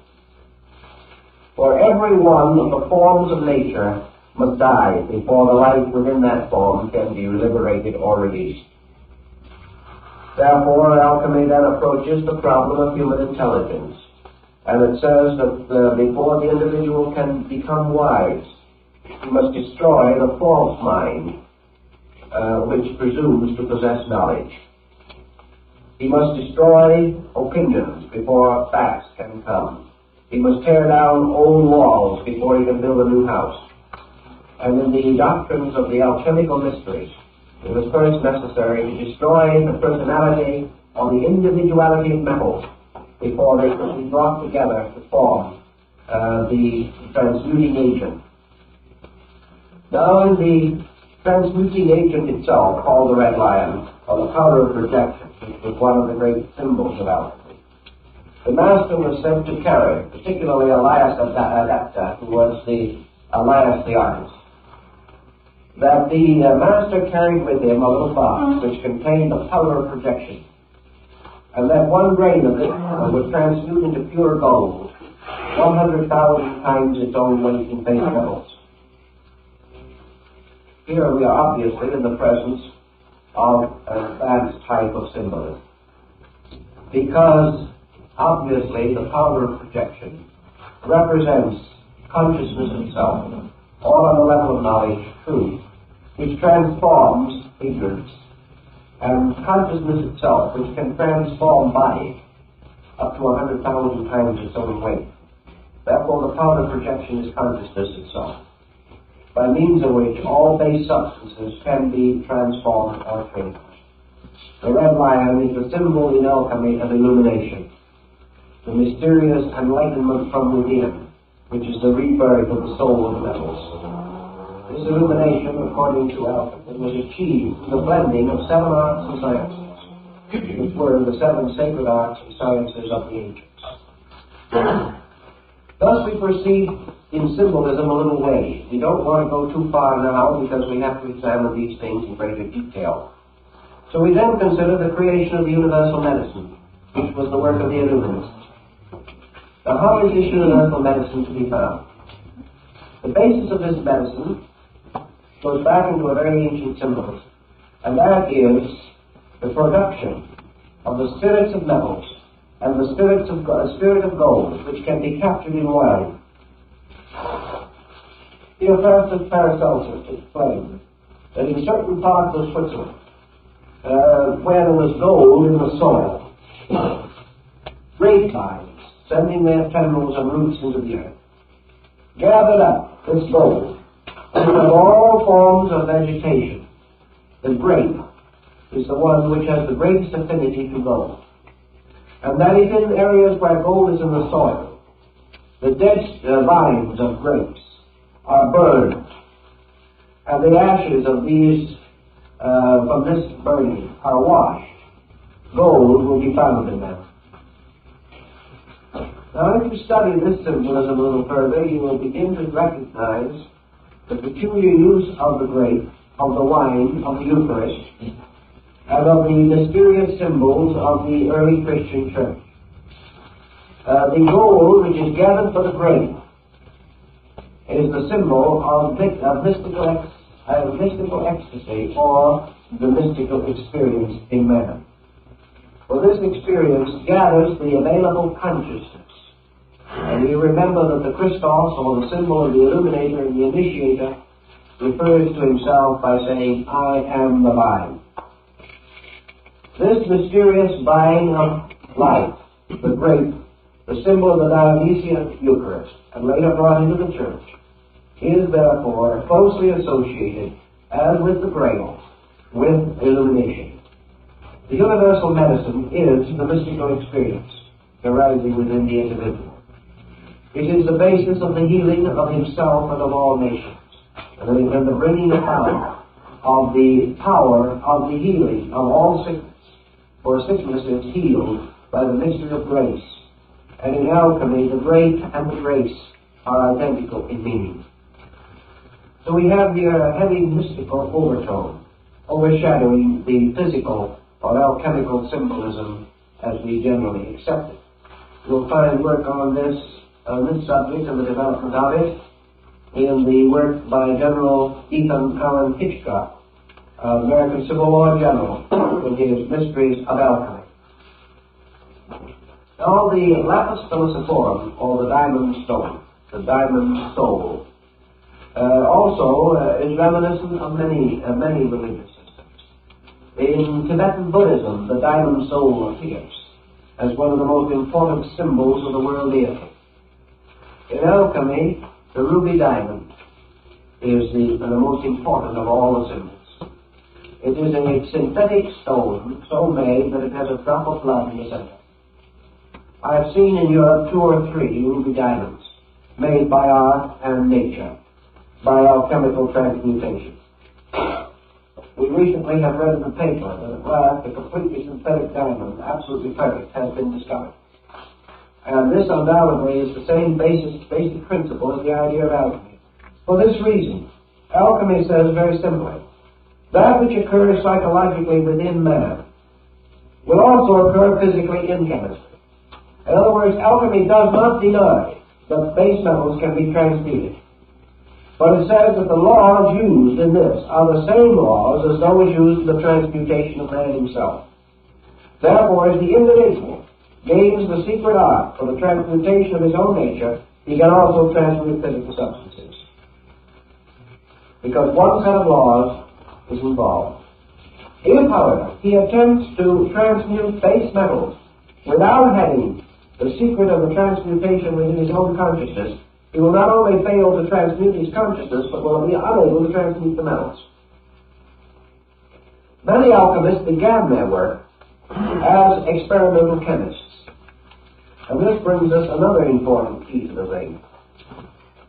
For every one of the forms of nature must die before the life within that form can be liberated or released. Therefore, alchemy then approaches the problem of human intelligence. And it says that before the individual can become wise, he must destroy the false mind, which presumes to possess knowledge. He must destroy opinions before facts can come. He must tear down old walls before he can build a new house. And in the doctrines of the alchemical mysteries, it was first necessary to destroy the personality or the individuality of metals before they could be brought together to form the transmuting agent. Now in the transmuting agent itself, called the red lion, or the powder of projection, which was one of the great symbols of alchemy, the master was said to carry, particularly Elias Adepts, who was Elias the artist, that the master carried with him a little box which contained the powder of projection, and that one grain of it would transmute into pure gold, 100,000 times its own weight in base metals. Here we are obviously in the presence of an advanced type of symbolism, because obviously the powder of projection represents consciousness itself, all on the level of knowledge, truth, which transforms ignorance, and consciousness itself, which can transform body up to 100,000 times its own weight. Therefore, the powder projection is consciousness itself, by means of which all base substances can be transformed or changed. The red lion is the symbol in alchemy of illumination, the mysterious enlightenment from within, which is the rebirth of the soul of the metals. This illumination, according to alchemy, was achieved through the blending of 7 arts and sciences, which were the 7 sacred arts and sciences of the ancients. Thus we proceed in symbolism a little way. We don't want to go too far now because we have to examine these things in greater detail. So we then consider the creation of the universal medicine, which was the work of the Illuminists. Now, how is this universal medicine to be found? The basis of this medicine goes back into a very ancient symbolism, and that is the production of the spirits of metals and the spirit of gold, which can be captured in wine. Theophrastus Paracelsus explained that in certain parts of Switzerland, where there was gold in the soil, grapevines, sending their tendrils and roots into the earth, gathered up this gold, and of all forms of vegetation, the grape is the one which has the greatest affinity to gold. And that is in areas where gold is in the soil. The dead vines of grapes are burned, and the ashes of these, from this burning, are washed. Gold will be found in them. Now, if you study this symbolism a little further, you will begin to recognize the peculiar use of the grape, of the wine, of the Eucharist, and of the mysterious symbols of the early Christian church. The gold, which is gathered for the grape, is the symbol of mystical ecstasy, or the mystical experience in man. For this experience gathers the available consciousness. And you remember that the Christos, or the symbol of the illuminator and the initiator, refers to himself by saying, I am the vine. This mysterious vine of life, the grape, the symbol of the Dionysian Eucharist, and later brought into the church, is therefore closely associated, as with the Grail, with illumination. The universal medicine is the mystical experience arising within the individual. It is the basis of the healing of himself and of all nations, and the bringing about of the power of the healing of all sickness. For sickness is healed by the mystery of grace. And in alchemy, the great and the grace are identical in meaning. So we have here a heavy mystical overtone, overshadowing the physical or alchemical symbolism as we generally accept it. You'll find work on this subject and the development of it in the work by General Ethan Allen Hitchcock, American Civil War General, in his Mysteries of Alchemy. Now, the lapis philosophorum, or the diamond stone, the diamond soul, also is reminiscent of many religious systems. In Tibetan Buddhism, the diamond soul appears as one of the most important symbols of the world deity. In alchemy, the ruby diamond is the most important of all the symbols. It is a synthetic stone so made that it has a drop of blood in the center. I have seen in Europe 2 or 3 ruby diamonds made by art and nature, by alchemical transmutation. We recently have read in the paper that at last a completely synthetic diamond, absolutely perfect, has been discovered. And this undoubtedly is the same basic principle as the idea of alchemy. For this reason, alchemy says very simply, that which occurs psychologically within man will also occur physically in chemistry. In other words, alchemy does not deny that base metals can be transmuted. But it says that the laws used in this are the same laws as those used in the transmutation of man himself. Therefore, as the individual gains the secret art for the transmutation of his own nature, he can also transmute physical substances. Because one set of laws is involved. If, however, he attempts to transmute base metals without having the secret of the transmutation within his own consciousness, he will not only fail to transmute his consciousness, but will be unable to transmute the metals. Many alchemists began their work as experimental chemists. And this brings us another important key to the thing.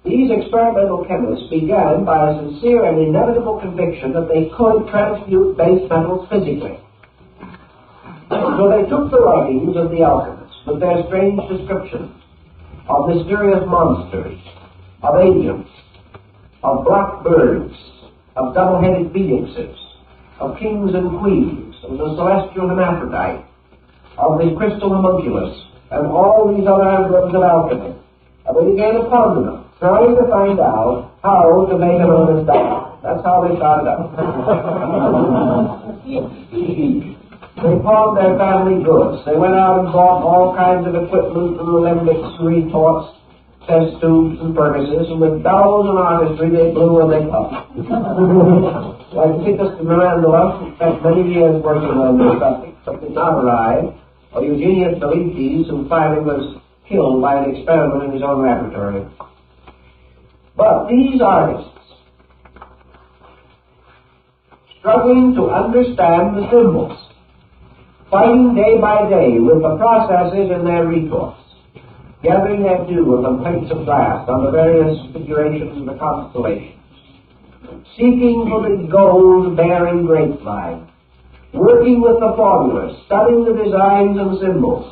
These experimental chemists began by a sincere and inevitable conviction that they could transmute base metals physically. So they took the writings of the alchemists with their strange descriptions of mysterious monsters, of agents, of black birds, of double-headed phoenixes, of kings and queens, of the celestial hermaphrodite, of the crystal homunculus, and all these other emblems of alchemy. And they began to ponder them, trying to find out how to make an honest dollar. That's how they started out. They pawned their family goods. They went out and bought all kinds of equipment, alembics, retorts, test tubes, and furnaces, and with bellows and artistry they blew and they puffed. Like Titus de Mirandula spent many years working on this subject, but did not arrive, or Eugenius Felices, who finally was killed by an experiment in his own laboratory. But these artists, struggling to understand the symbols, fighting day by day with the processes in their retorts, gathering their dew from plates of glass on the various figurations of the constellations, seeking for the gold-bearing grapevine, working with the formulas, studying the designs and symbols.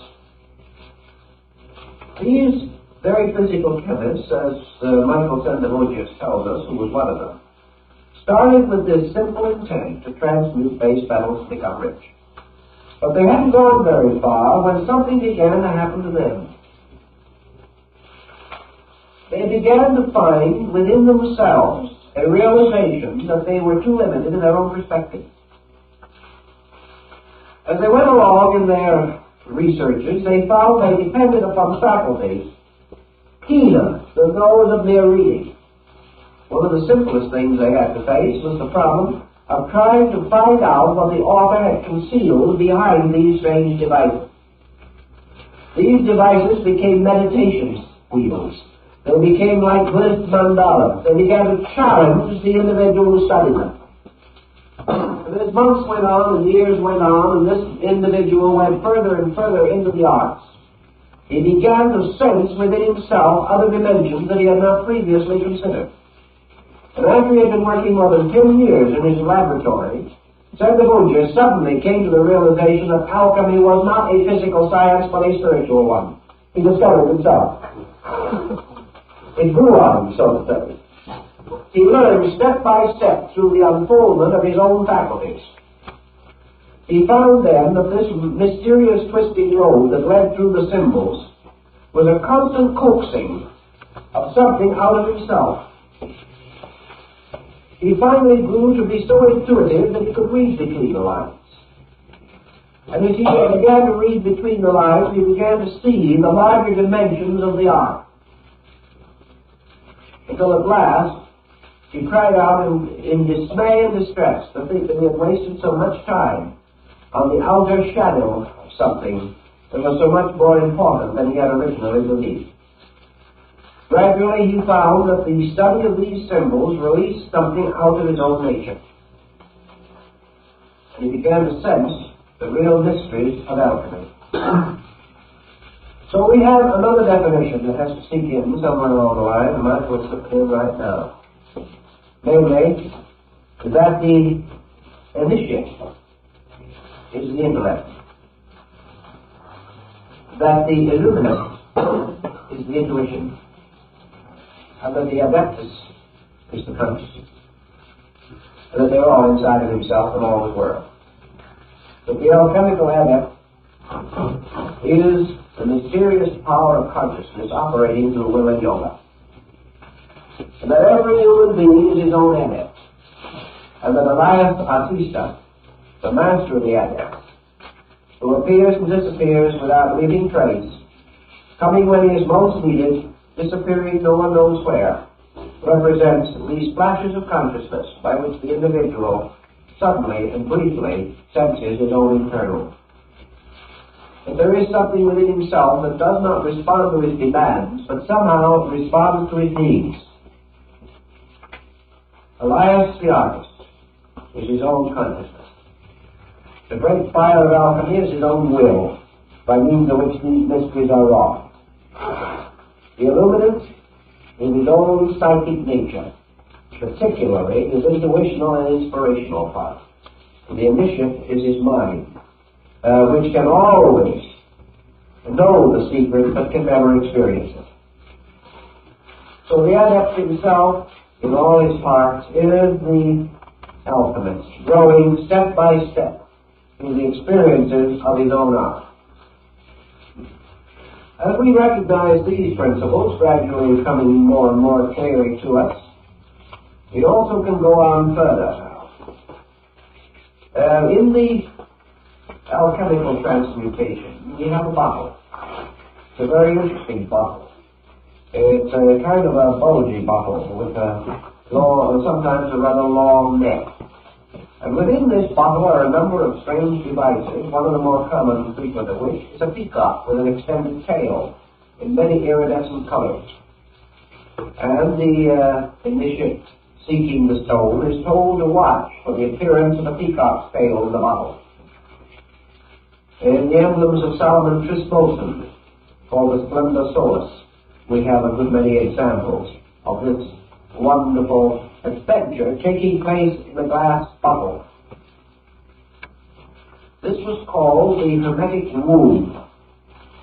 These very physical chemists, as Michael Sendevogius tells us, who was one of them, started with this simple intent to transmute base metals to become rich. But they hadn't gone very far when something began to happen to them. They began to find within themselves a realization that they were too limited in their own perspective. As they went along in their researches, they found they depended upon faculties keener than those of mere reading. One of the simplest things they had to face was the problem of trying to find out what the author had concealed behind these strange devices. These devices became meditation wheels. They became like Buddhist mandalas. They began to challenge the individual who studied them. And as months went on and years went on, and this individual went further and further into the arts, he began to sense within himself other dimensions that he had not previously considered. And after he had been working more than 10 years in his laboratory, Sendevogius suddenly came to the realization that alchemy was not a physical science, but a spiritual one. He discovered himself. It grew on him, so to say. He learned step by step through the unfoldment of his own faculties. He found then that this mysterious twisting road that led through the symbols was a constant coaxing of something out of himself. He finally grew to be so intuitive that he could read the cleaver lines. And as he began to read between the lines, he began to see the larger dimensions of the art. Until at last, he cried out in dismay and distress to think that he had wasted so much time on the outer shadow of something that was so much more important than he had originally believed. Gradually, he found that the study of these symbols released something out of his own nature. And he began to sense the real mysteries of alchemy. So we have another definition that has to sink in somewhere along the line, and that's what's in right now. Namely, that the initiate is the intellect, that the illuminate is the intuition, and that the adeptus is the consciousness, and that they're all inside of himself and all his world. That the alchemical adept is the mysterious power of consciousness operating through will and yoga. And that every human being is his own adept. And that Elias Artista, the master of the adept, who appears and disappears without leaving trace, coming when he is most needed, disappearing no one knows where, represents these flashes of consciousness by which the individual suddenly and briefly senses his own internal. That there is something within himself that does not respond to his demands, but somehow responds to his needs. Elias the artist is his own consciousness. The great fire of alchemy is his own will, by means of which these mysteries are wrought. The illuminant is his own psychic nature, particularly his intuitional and inspirational part. The initiate is his mind, which can always know the secret but can never experience it. So the adept himself, in all his parts, is the alchemist, growing step by step through the experiences of his own art. As we recognize these principles gradually coming more and more clearly to us, we also can go on further. In the alchemical transmutation, we have a bottle. It's a very interesting bottle. It's a kind of a bulgy bottle with a long, sometimes a rather long neck. And within this bottle are a number of strange devices, one of the more common and frequent of which is a peacock with an extended tail in many iridescent colors. And the initiate seeking the stone is told to watch for the appearance of the peacock's tail in the bottle. In the emblems of Solomon Trismosan, called the Splendor Solis, we have a good many examples of this wonderful adventure taking place in a glass bottle. This was called the hermetic womb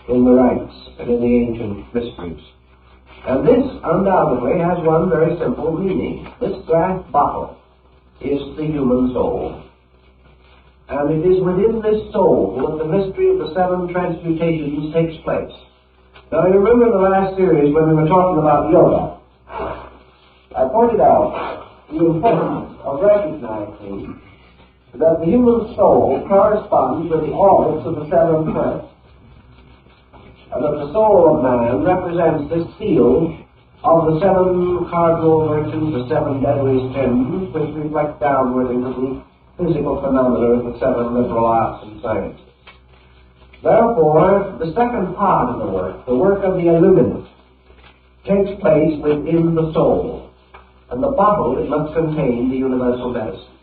in the rites and in the ancient mysteries. And this undoubtedly has one very simple meaning. This glass bottle is the human soul. And it is within this soul that the mystery of the seven transmutations takes place. Now, you remember in the last series when we were talking about yoga, I pointed out the importance of recognizing that the human soul corresponds with the orbits of the seven planets, and that the soul of man represents this field of the seven cardinal virtues, the seven deadly sins, which reflect downward into the physical phenomena of the seven liberal arts and sciences. Therefore, the second part of the work of the illuminant, takes place within the soul, and the bottle it must contain the universal medicine.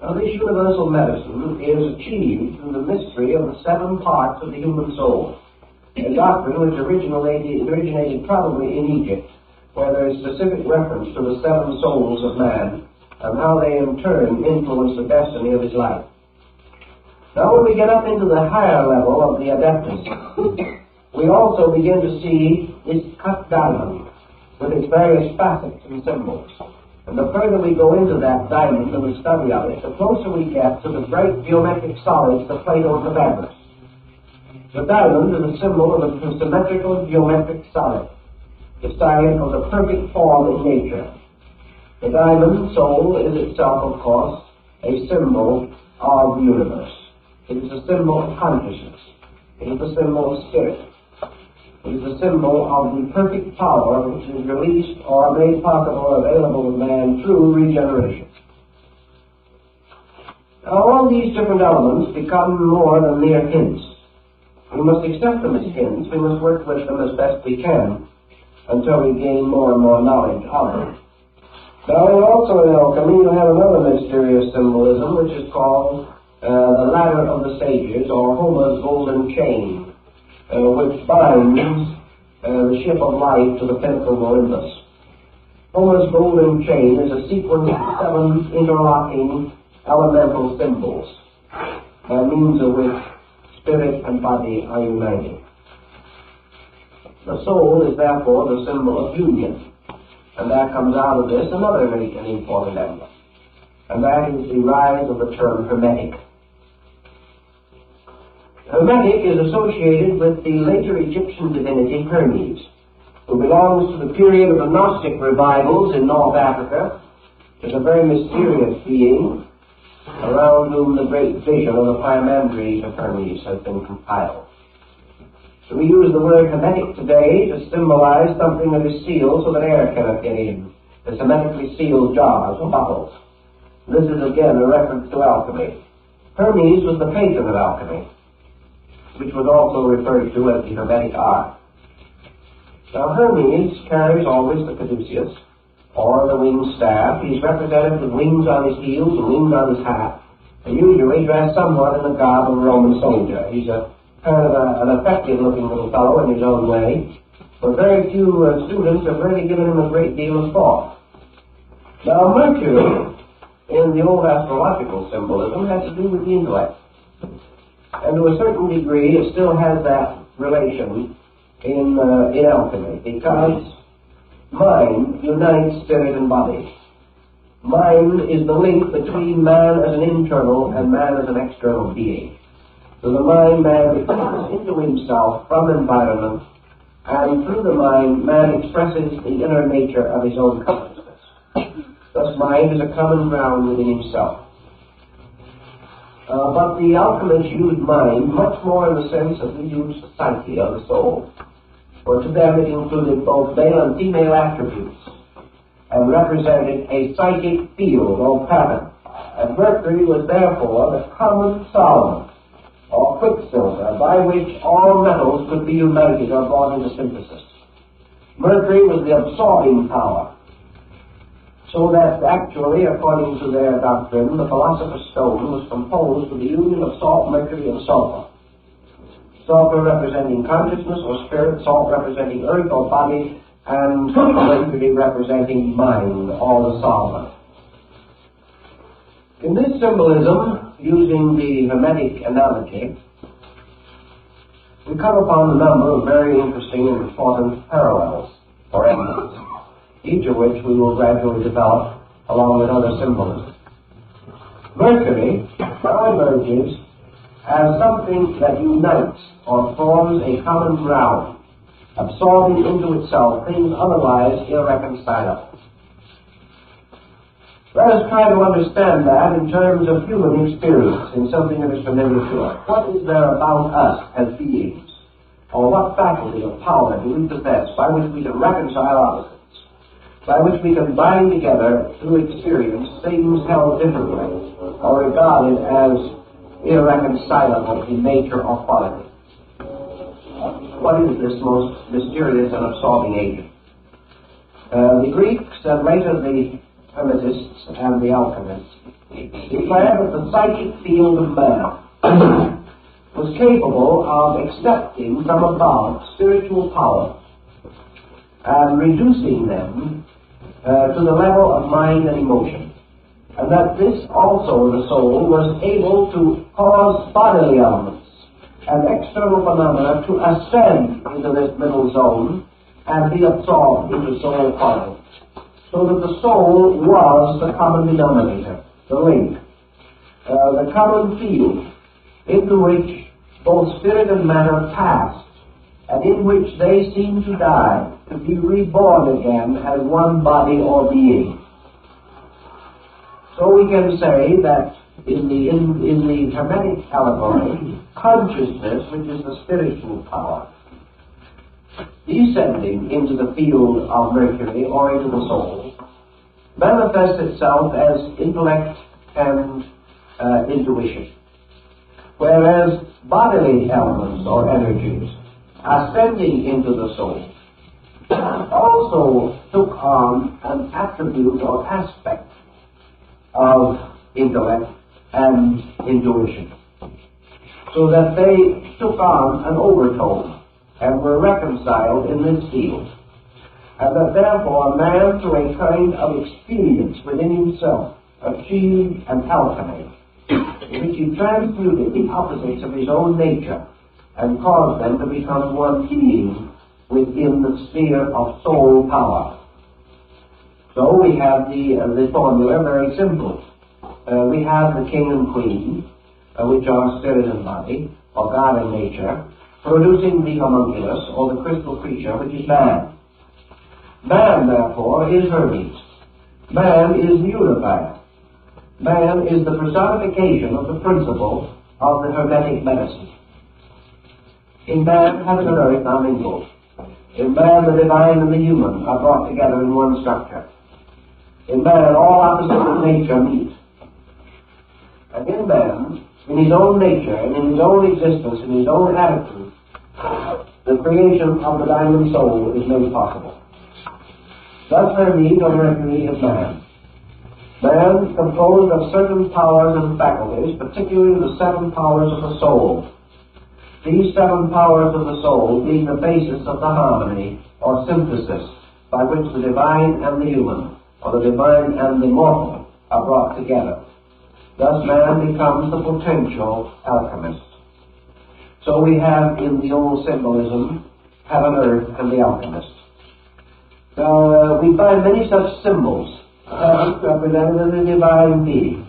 Now, this universal medicine is achieved through the mystery of the seven parts of the human soul, a doctrine which originated probably in Egypt, where there is specific reference to the seven souls of man and how they in turn influence the destiny of his life. Now, when we get up into the higher level of the adeptus, we also begin to see this cut diamond with its various facets and symbols. And the further we go into that diamond and the study of it, the closer we get to the great geometric solids that Plato and Pythagoras. The diamond is a symbol of a symmetrical geometric solid, the sign of the perfect form of nature. The diamond soul is itself, of course, a symbol of the universe. It is a symbol of consciousness. It is a symbol of spirit. It is a symbol of the perfect power which is released or made possible or available to man through regeneration. Now, all these different elements become more than mere hints. We must accept them as hints. We must work with them as best we can until we gain more and more knowledge of them. Now, also in alchemy, you have another mysterious symbolism which is called the ladder of the sages, or Homer's golden chain, which binds the ship of life to the pinnacle of Olympus. Homer's golden chain is a sequence of 7 interlocking elemental symbols, by means of which spirit and body are united. The soul is therefore the symbol of union, and there comes out of this another great and important emblem, and that is the rise of the term Hermetic. Hermetic is associated with the later Egyptian divinity Hermes, who belongs to the period of the Gnostic revivals in North Africa. Is a very mysterious being around whom the great vision of the Pyramandries of Hermes has been compiled. So we use the word hermetic today to symbolize something that is sealed so that air cannot get in. The hermetically sealed jars or bottles. This is again a reference to alchemy. Hermes was the patron of alchemy, which was also referred to as the hermetic art. Now Hermes carries always the caduceus, or the winged staff. He's represented with wings on his heels and wings on his hat, and usually dressed somewhat in the garb of a Roman soldier. He's a kind of an effective-looking little fellow in his own way, but very few students have really given him a great deal of thought. Now Mercury, in the old astrological symbolism, has to do with the intellect, and to a certain degree it still has that relation in alchemy, because mind unites spirit and body. Mind is the link between man as an internal and man as an external being. So the mind, man expresses into himself from environment, and through the mind, man expresses the inner nature of his own consciousness. Thus mind is a common ground within himself. But the alchemists used mind much more in the sense that we use the psyche of the soul. For to them it included both male and female attributes, and represented a psychic field or pattern. And Mercury was therefore the common solvent, or quicksilver, by which all metals could be united or brought into synthesis. Mercury was the absorbing power, so that actually, according to their doctrine, the Philosopher's Stone was composed of the union of salt, mercury, and sulfur. Sulfur representing consciousness or spirit, salt representing earth or body, and mercury representing mind or the solvent. In this symbolism, using the Hermetic analogy, we come upon a number of very interesting and important parallels or emblems, each of which we will gradually develop along with other symbolism. Mercury now emerges as something that unites or forms a common ground, absorbing into itself things otherwise irreconcilable. Let us try to understand that in terms of human experience, in something that is familiar to us. What is there about us as beings, or what faculty or power do we possess by which we can reconcile opposites, by which we can bind together through experience things held differently or regarded as irreconcilable in nature or quality? What is this most mysterious and absorbing agent? The Greeks and later the Hermetists and the alchemists declared that the psychic field of man was capable of accepting from above spiritual power and reducing them to the level of mind and emotion, and that this also, the soul, was able to cause bodily elements and external phenomena to ascend into this middle zone and be absorbed into soul quality, so that the soul was the common denominator, the link, the common field into which both spirit and matter passed, and in which they seemed to die, to be reborn again as one body or being. So we can say that in the Hermetic allegory, consciousness, which is the spiritual power, descending into the field of Mercury or into the soul, manifests itself as intellect and intuition, whereas bodily elements or energies ascending into the soul also took on an attribute or aspect of intellect and intuition, so that they took on an overtone and were reconciled in this field, and that therefore a man, through a kind of experience within himself, achieved an alchemy in which he transmuted the opposites of his own nature and caused them to become one being within the sphere of soul power. So we have the formula very simple. We have the king and queen, which are spirit and body, or God and nature, producing the homunculus, or the crystal creature, which is man. Man, therefore, is Hermes. Man is the unifier. Man is the personification of the principle of the Hermetic medicine. In man, heaven and earth are mingled. In man, the divine and the human are brought together in one structure. In man, all opposites of nature meet. And in man, in his own nature, and in his own existence, in his own attitude, the creation of the diamond soul is made possible. Thus Hermes, or Mercury, is man. Man composed of certain powers and faculties, particularly the 7 powers of the soul. These 7 powers of the soul being the basis of the harmony, or synthesis, by which the divine and the human, or the divine and the mortal, are brought together. Thus man becomes the potential alchemist. So we have in the old symbolism, heaven, earth, and the alchemist. Now we find many such symbols. Heaven represented as a divine being.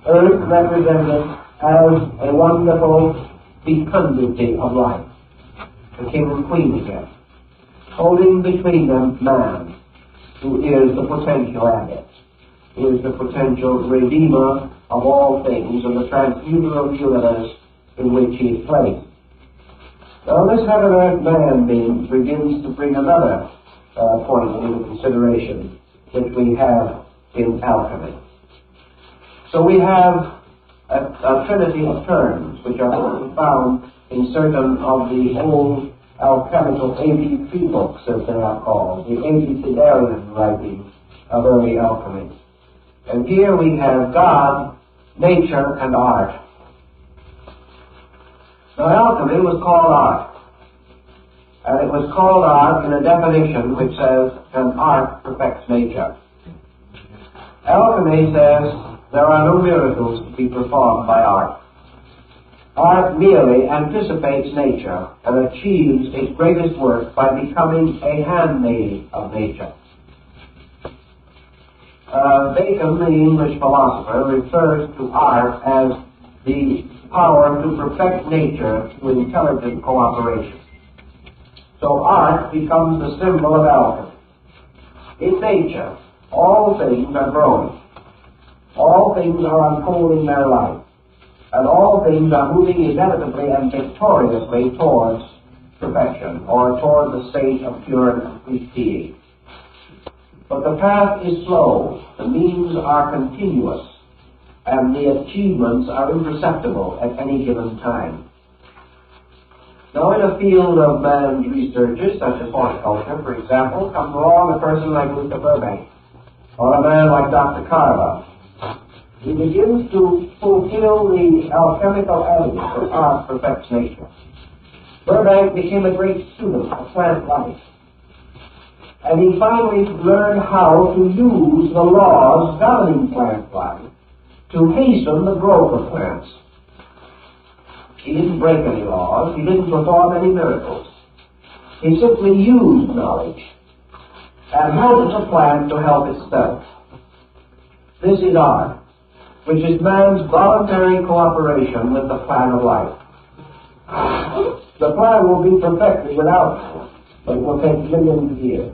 Earth represented as a wonderful fecundity of life. The king and queen again. Holding between them man, who is the potential adept, who is the potential redeemer of all things and the transmuter of the universe in which he is placed. Now this heaven earth man being begins to bring another point into consideration which we have in alchemy. So we have a trinity of terms which are found in certain of the old alchemical ABC books, as they are called, the ABCdarian writings of early alchemy. And here we have God, nature, and art. Now alchemy was called art. And it was called art in a definition which says, an art perfects nature. Alchemy says there are no miracles to be performed by art. Art merely anticipates nature and achieves its greatest work by becoming a handmaid of nature. Bacon, the English philosopher, refers to art as the power to perfect nature through intelligent cooperation. So art becomes the symbol of alchemy. In nature, all things are growing. All things are unfolding their life. And all things are moving inevitably and victoriously towards perfection, or toward the state of pure and complete being. But the path is slow, the means are continuous, and the achievements are imperceptible at any given time. Now, in a field of man's researches, such as horticulture, for example, comes along a person like Mr. Burbank, or a man like Dr. Carver. He begins to fulfill the alchemical adage that art perfects nature. Burbank became a great student of plant life. And he finally learned how to use the laws governing plant life to hasten the growth of plants. He didn't break any laws. He didn't perform any miracles. He simply used knowledge and helped the plant to help itself. This is art, which is man's voluntary cooperation with the plan of life. The plan will be perfected without it, but it will take millions of years.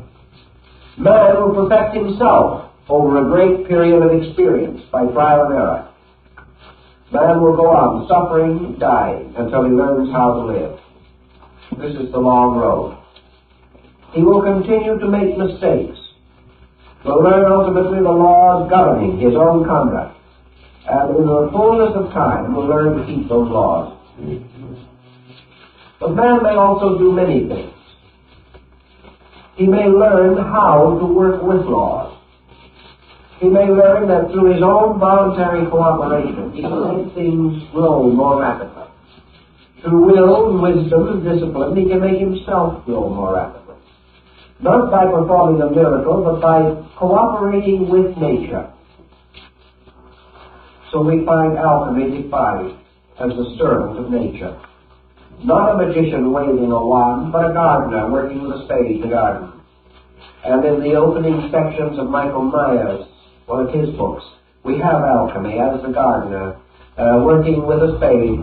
Man will perfect himself over a great period of experience by trial and error. Man will go on suffering, dying, until he learns how to live. This is the long road. He will continue to make mistakes. Will learn ultimately the laws governing his own conduct. And in the fullness of time will learn to keep those laws. But man may also do many things. He may learn how to work with laws. He may learn that through his own voluntary cooperation, he can make things grow more rapidly. Through will, wisdom, and discipline, he can make himself grow more rapidly. Not by performing a miracle, but by cooperating with nature. So we find alchemy defined as the servant of nature. Not a magician waving a wand, but a gardener working with a spade in the garden. And in the opening sections of Michael Myers, one of his books, we have alchemy as the gardener working with a spade,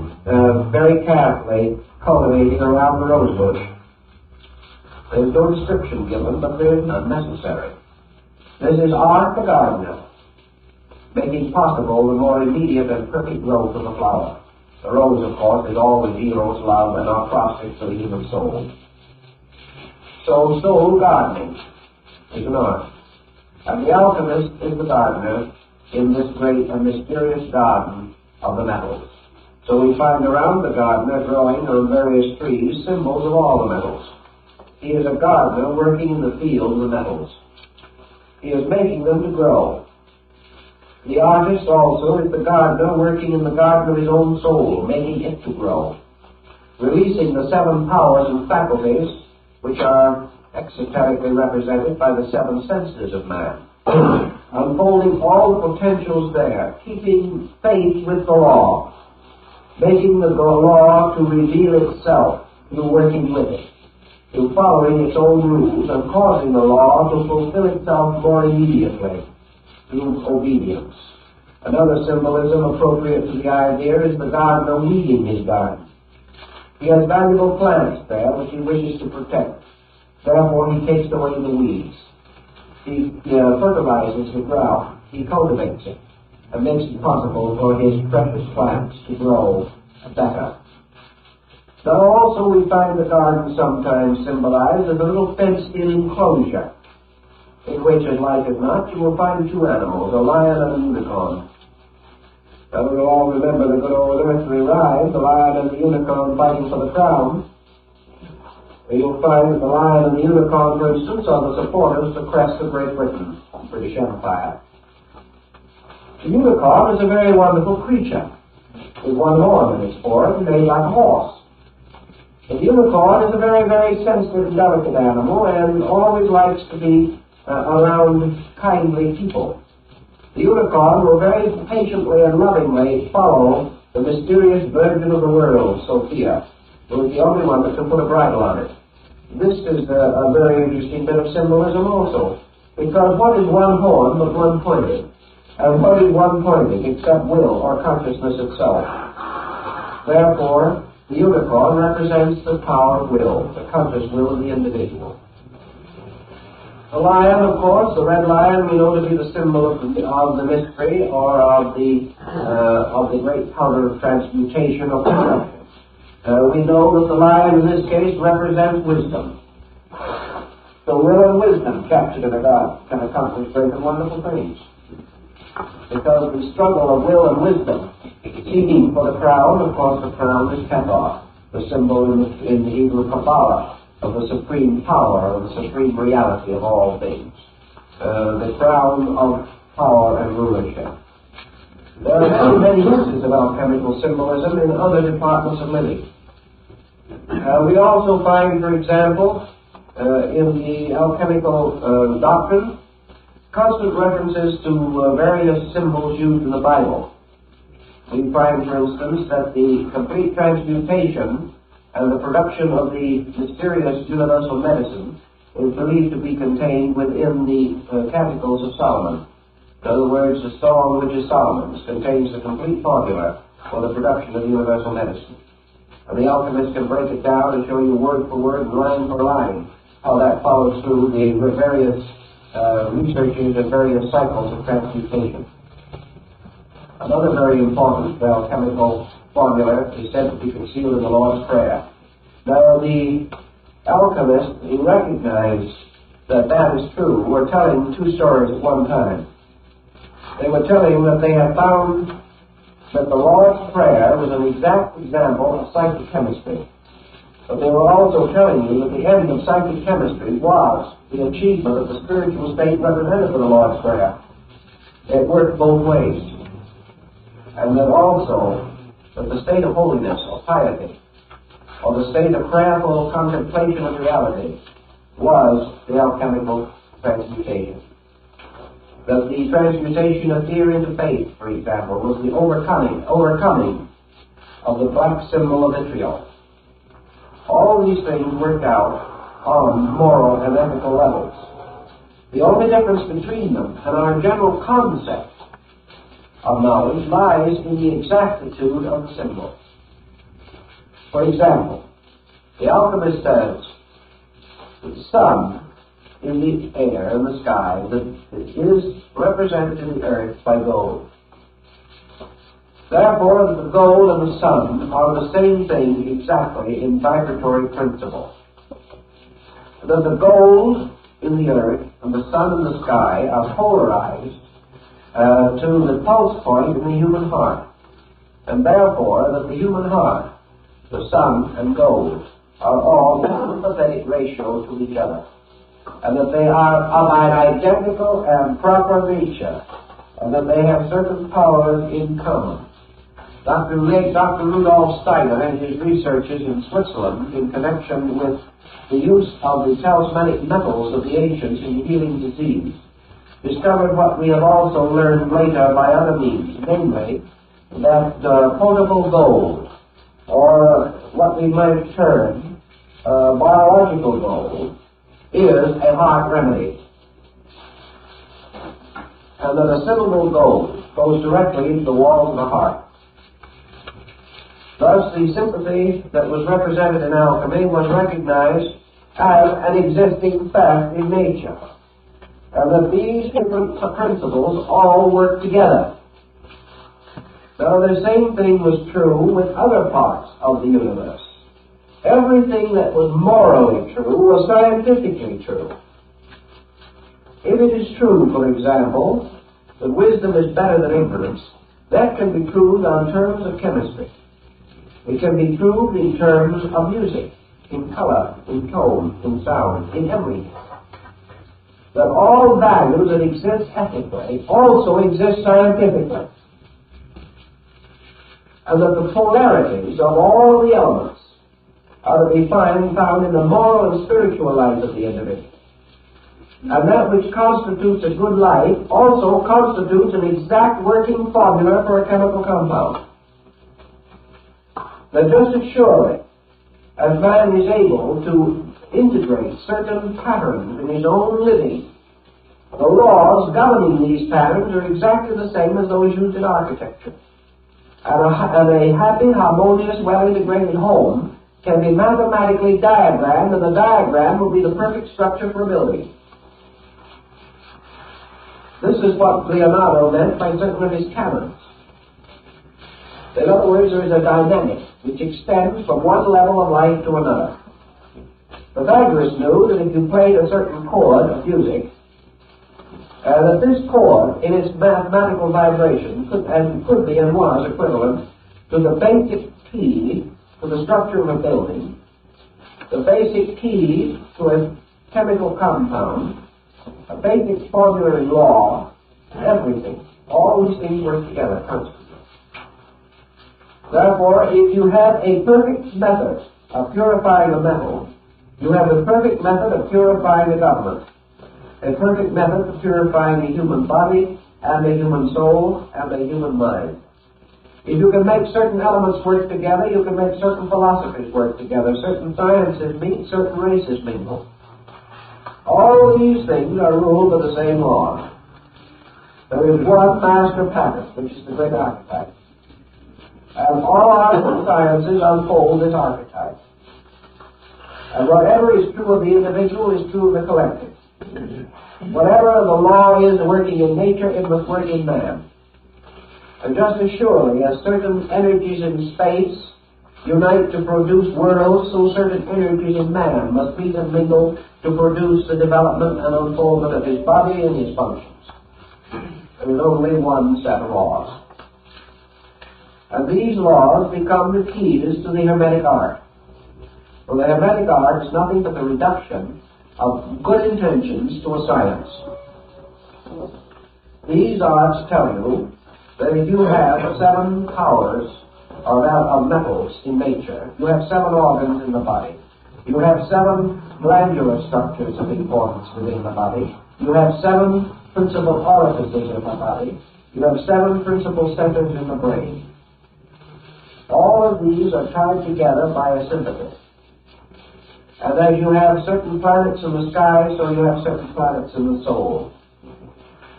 very carefully cultivating around the rose bush. There's no description given, but there is none necessary. This is art the gardener, making possible the more immediate and perfect growth of the flower. The rose, of course, is always Eros, love, and our process for the human soul. So soul gardening is an art. And the alchemist is the gardener in this great and mysterious garden of the metals. So we find around the gardener growing on various trees symbols of all the metals. He is a gardener working in the field of the metals. He is making them to grow. The artist also is the gardener working in the garden of his own soul, making it to grow, releasing the 7 powers and faculties which are exoterically represented by the 7 senses of man, unfolding all the potentials there, keeping faith with the law, making the law to reveal itself through working with it, through following its own rules and causing the law to fulfill itself more immediately through obedience. Another symbolism appropriate to the idea is the gardener weeding his garden. He has valuable plants there which he wishes to protect. Therefore he takes away the weeds. He fertilizes the ground. He cultivates it and makes it possible for his precious plants to grow better. Now also we find the garden sometimes symbolized as a little fenced-in enclosure, in which, as like as not, you will find 2 animals, a lion and a unicorn. Now we'll all remember the good old earthly ride, the lion and the unicorn fighting for the crown. You'll find that the lion and the unicorn, for instance, are the supporters of the crest of Great Britain, the British Empire. The unicorn is a very wonderful creature, with 1 horn in its forehead, made like a horse. The unicorn is a very, very sensitive and delicate animal, and always likes to be around kindly people. The unicorn will very patiently and lovingly follow the mysterious virgin of the world, Sophia, who is the only one that can put a bridle on it. This is a very interesting bit of symbolism also, because what is 1 horn but 1 pointed? And what is 1 pointed except will or consciousness itself? Therefore, the unicorn represents the power of will, the conscious will of the individual. The lion, of course, the red lion, we know to be the symbol of the mystery or of the great power of transmutation of perfection. We know that the lion in this case represents wisdom. So will and wisdom captured in a God can accomplish great and wonderful things. Because the struggle of will and wisdom seeking for the crown, of course the crown is Kepha, the symbol in the Hebrew Kabbalah of the supreme power, of the supreme reality of all things. The crown of power and rulership. There are many uses of alchemical symbolism in other departments of living. We also find, for example, in the alchemical doctrine, constant references to various symbols used in the Bible. We find, for instance, that the complete transmutation and the production of the mysterious universal medicine is believed to be contained within the Canticles of Solomon. In other words, the Song which is Solomon's contains the complete formula for the production of universal medicine. And the alchemist can break it down and show you word for word, line for line, how that follows through the various researches and various cycles of transmutation. Another very important alchemical formula is said to be concealed in the Lord's Prayer. Now, the alchemists, who recognized that that is true, were telling two stories at one time. They were telling that they had found that the Lord's Prayer was an exact example of psychic chemistry. But they were also telling you that the end of psychic chemistry was the achievement of the spiritual state represented in the Lord's Prayer. It worked both ways. And that also that the state of holiness or piety, or the state of prayerful contemplation of reality, was the alchemical transmutation. That the transmutation of fear into faith, for example, was the overcoming of the black symbol of vitriol. All these things worked out on moral and ethical levels. The only difference between them and our general concept of knowledge lies in the exactitude of the symbol. For example, the alchemist says that the sun in the air, in the sky, that is represented in the earth by gold. Therefore, the gold and the sun are the same thing exactly in vibratory principle. That the gold in the earth and the sun in the sky are polarized to the pulse point in the human heart. And therefore, that the human heart, the sun and gold, are all in a sympathetic ratio to each other. And that they are of an identical and proper nature. And that they have certain powers in common. Dr. Rudolf Steiner, in his researches in Switzerland in connection with the use of the talismanic metals of the ancients in healing disease, discovered what we have also learned later by other means, namely that potable gold, or what we might term biological gold, is a heart remedy. And that a syllable gold goes directly into the walls of the heart. Thus, the sympathy that was represented in alchemy was recognized as an existing fact in nature, and that these different principles all work together. Now, the same thing was true with other parts of the universe. Everything that was morally true was scientifically true. If it is true, for example, that wisdom is better than ignorance, that can be proved on terms of chemistry. It can be proved in terms of music, in color, in tone, in sound, in everything. That all values that exist ethically also exist scientifically. And that the polarities of all the elements are to be found in the moral and spiritual life of the individual. And that which constitutes a good life also constitutes an exact working formula for a chemical compound. That just as surely as man is able to integrate certain patterns in his own living, the laws governing these patterns are exactly the same as those used in architecture. And a happy, harmonious, well-integrated home can be mathematically diagrammed, and the diagram will be the perfect structure for a building. This is what Leonardo meant by certain of his canons. In other words, there is a dynamic which extends from one level of life to another. Pythagoras knew that if you played a certain chord of music, that this chord, in its mathematical vibration, could be and was equivalent to the basic key to the structure of a building, the basic key to a chemical compound, a basic formula in law, everything. All these things work together constantly. Therefore, if you have a perfect method of purifying a metal, you have a perfect method of purifying a government, a perfect method of purifying a human body and a human soul and a human mind. If you can make certain elements work together, you can make certain philosophies work together, certain sciences meet, certain races mingle. All these things are ruled by the same law. There is one master pattern, which is the great archetype. And all arts and sciences unfold this archetype. And whatever is true of the individual is true of the collective. Whatever the law is working in nature, it must work in man. And just as surely as certain energies in space unite to produce worlds, so certain energies in man must meet and mingle to produce the development and unfoldment of his body and his functions. There is only one set of laws. And these laws become the keys to the Hermetic art. For the Hermetic art is nothing but the reduction of good intentions to a science. These arts tell you that if you have 7 powers of metals in nature, you have 7 organs in the body. You have 7 glandular structures of importance within the body. You have 7 principal orifices in the body. You have 7 principal centers in the brain. All of these are tied together by a sympathy. And as you have certain planets in the sky, so you have certain planets in the soul.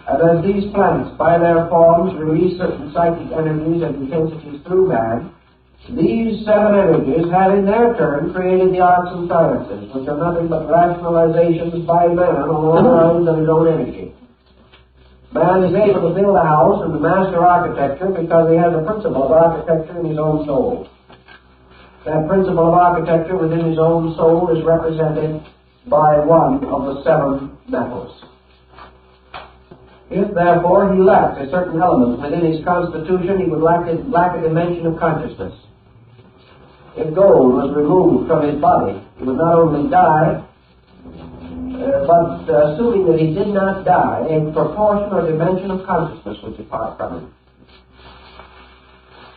And as these planets, by their forms, release certain psychic energies and intensities through man, these 7 energies have in their turn created the arts and sciences, which are nothing but rationalizations by man along the lines of his own energy. Man is able to build a house and to master architecture because he has a principle of architecture in his own soul. That principle of architecture within his own soul is represented by one of the 7 metals. If, therefore, he lacked a certain element within his constitution, he would lack a dimension of consciousness. If gold was removed from his body, he would not only die, but assuming that he did not die, a proportion or dimension of consciousness would depart from him.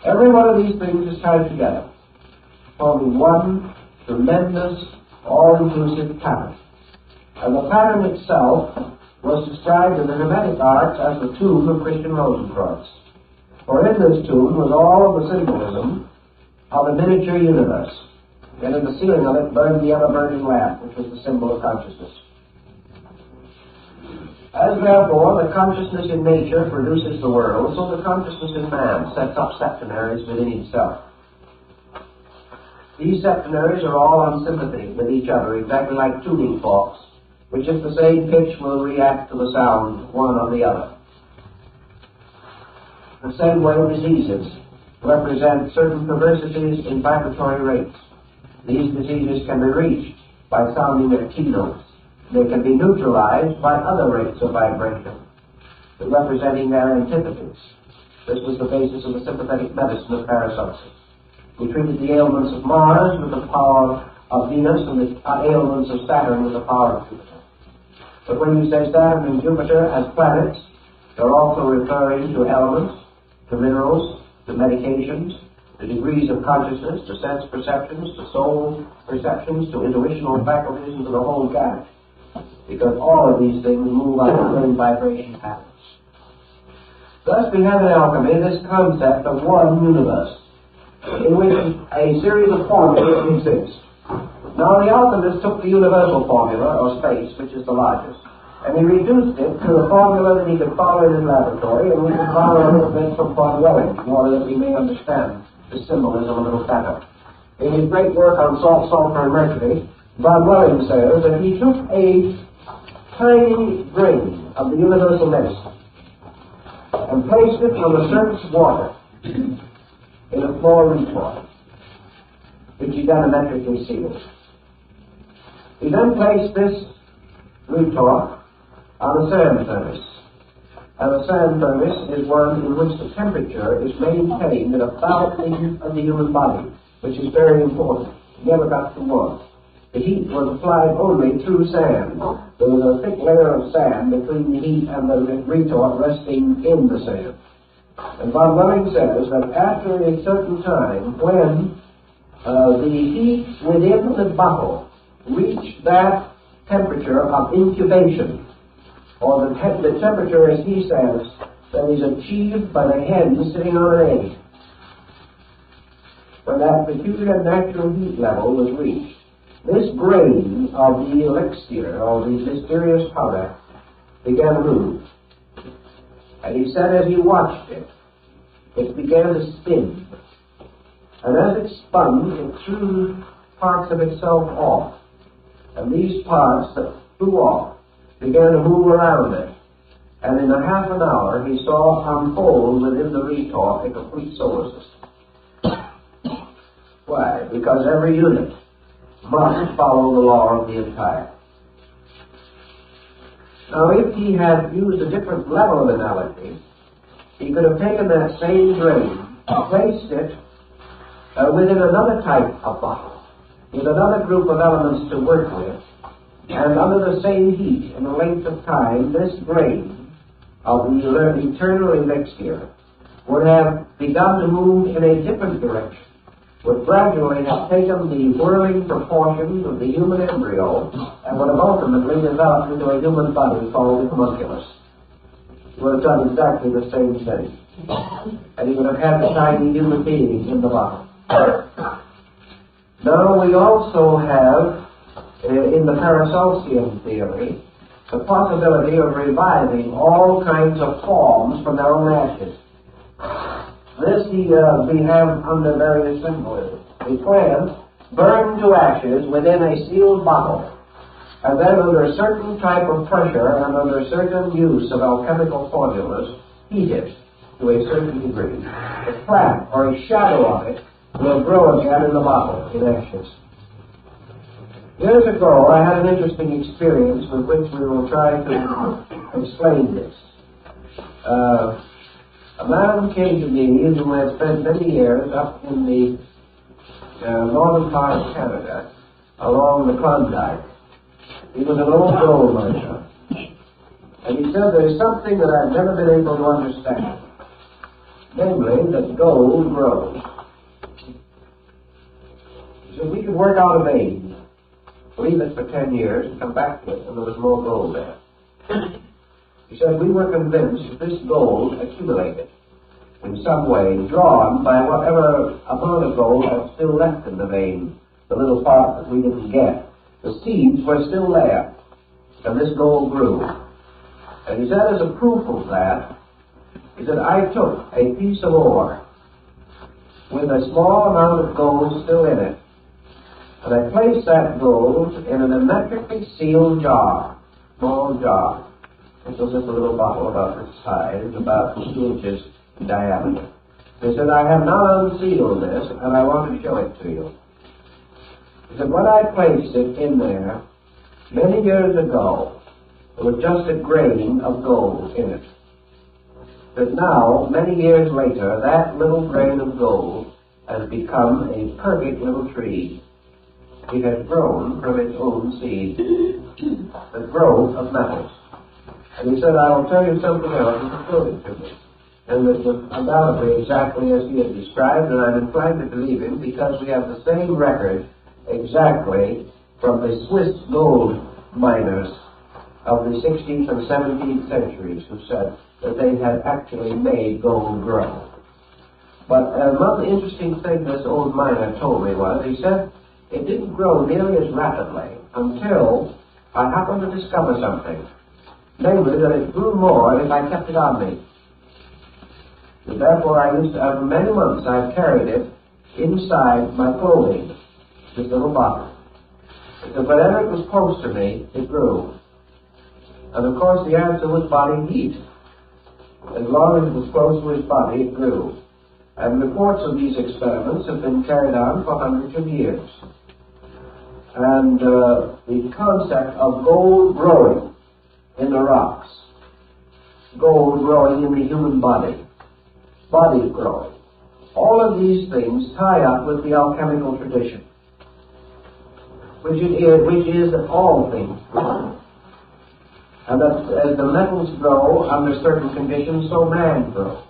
Every one of these things is tied together, forming one tremendous, all-inclusive pattern. And the pattern itself was described in the Hermetic arts as the tomb of Christian Rosenkreuz. For in this tomb was all of the symbolism of a miniature universe, and in the ceiling of it burned the ever-burning lamp, which was the symbol of consciousness. As therefore the consciousness in nature produces the world, so the consciousness in man sets up septenaries within himself. These septenaries are all on sympathy with each other, exactly like tuning forks, which at the same pitch will react to the sound one on the other. The same way diseases represent certain perversities in vibratory rates. These diseases can be reached by sounding their keynotes. They can be neutralized by other rates of vibration, representing their antipathies. This was the basis of the sympathetic medicine of Paracelsus. We treated the ailments of Mars with the power of Venus and the ailments of Saturn with the power of Jupiter. But when you say Saturn and Jupiter as planets, you're also referring to elements, to minerals, to medications, to degrees of consciousness, to sense perceptions, to soul perceptions, to intuitional faculties, and to the whole gamut. Because all of these things move on the same vibration patterns. Thus we have in alchemy this concept of one universe, in which a series of formulas exist. Now the alchemist took the universal formula, or space, which is the largest, and he reduced it to a formula that he could follow in his laboratory, and we can follow a little bit from Von Welling, in order that we may understand the symbolism a little better. In his great work on salt, sulfur, and mercury, Von Welling says that he took a tiny grain of the universal medicine and placed it on the surface of water in a floor retort, which he diametrically sealed. He then placed this retort on a sand furnace. And a sand furnace is one in which the temperature is maintained at about of the human body, which is very important. It never got too warm. The heat was applied only through sand. There was a thick layer of sand between the heat and the retort resting in the sand. And Von Welling says that after a certain time, when the heat within the bottle reached that temperature of incubation, or the temperature, as he says, that is achieved by the hen sitting on an egg. When that peculiar natural heat level was reached, this grain of the elixir, or the mysterious powder, began to move. And he said as he watched it, it began to spin. And as it spun, it threw parts of itself off. And these parts that flew off began to move around it. and in a half an hour he saw unfold within the retort a complete solar system. Why? Because every unit must follow the law of the entire. Now, if he had used a different level of analogy, he could have taken that same grain, placed it within another type of bottle, with another group of elements to work with, and under the same heat and the length of time, this grain of the eternal elixir would have begun to move in a different direction, would gradually have taken the whirling proportions of the human embryo and would have ultimately developed into a human body called the homunculus. He would have done exactly the same thing. And he would have had the tiny human being in the bottle. Now we also have, in the Paracelsian theory, the possibility of reviving all kinds of forms from their own ashes. This we have under various symbolism. A plant burned to ashes within a sealed bottle, and then under a certain type of pressure and under certain use of alchemical formulas, heated to a certain degree. The plant, or a shadow of it, will grow again in the bottle in ashes. Years ago, I had an interesting experience with which we will try to explain this. A man came to me who had spent many years up in the northern part of Canada, along the Klondike. He was an old gold miner. And he said, there's something that I've never been able to understand. Namely, that gold grows. He said, we could work out a vein, leave it for 10 years, and come back to it, and there was more gold there. He said, we were convinced that this gold accumulated in some way, drawn by whatever amount of gold was still left in the vein, the little part that we didn't get. The seeds were still there, and this gold grew. And he said, as a proof of that, he said, I took a piece of ore with a small amount of gold still in it, and I placed that gold in an hermetically sealed jar, small jar. This was just a little bottle about this size, about 2 inches in diameter. He said, I have now unsealed this, and I want to show it to you. He said, when I placed it in there, many years ago, there was just a grain of gold in it. But now, many years later, that little grain of gold has become a perfect little tree. It has grown from its own seed, the growth of metals. And he said, I will tell you something else that showed it to me. And it was undoubtedly exactly as he had described, and I'm inclined to believe him because we have the same record exactly from the Swiss gold miners of the 16th and 17th centuries who said that they had actually made gold grow. But another interesting thing this old miner told me was, he said, it didn't grow nearly as rapidly until I happened to discover something. Namely, that it grew more if I kept it on me. And therefore, for many months, I've carried it inside my clothing, this little bottle. Because whenever it was close to me, it grew. And of course, the answer was body heat. As long as it was close to his body, it grew. And reports of these experiments have been carried on for hundreds of years. And the concept of gold growing in the rocks, gold growing in the human body growing, all of these things tie up with the alchemical tradition, which is that all things grow. And that as the metals grow under certain conditions, so man grows.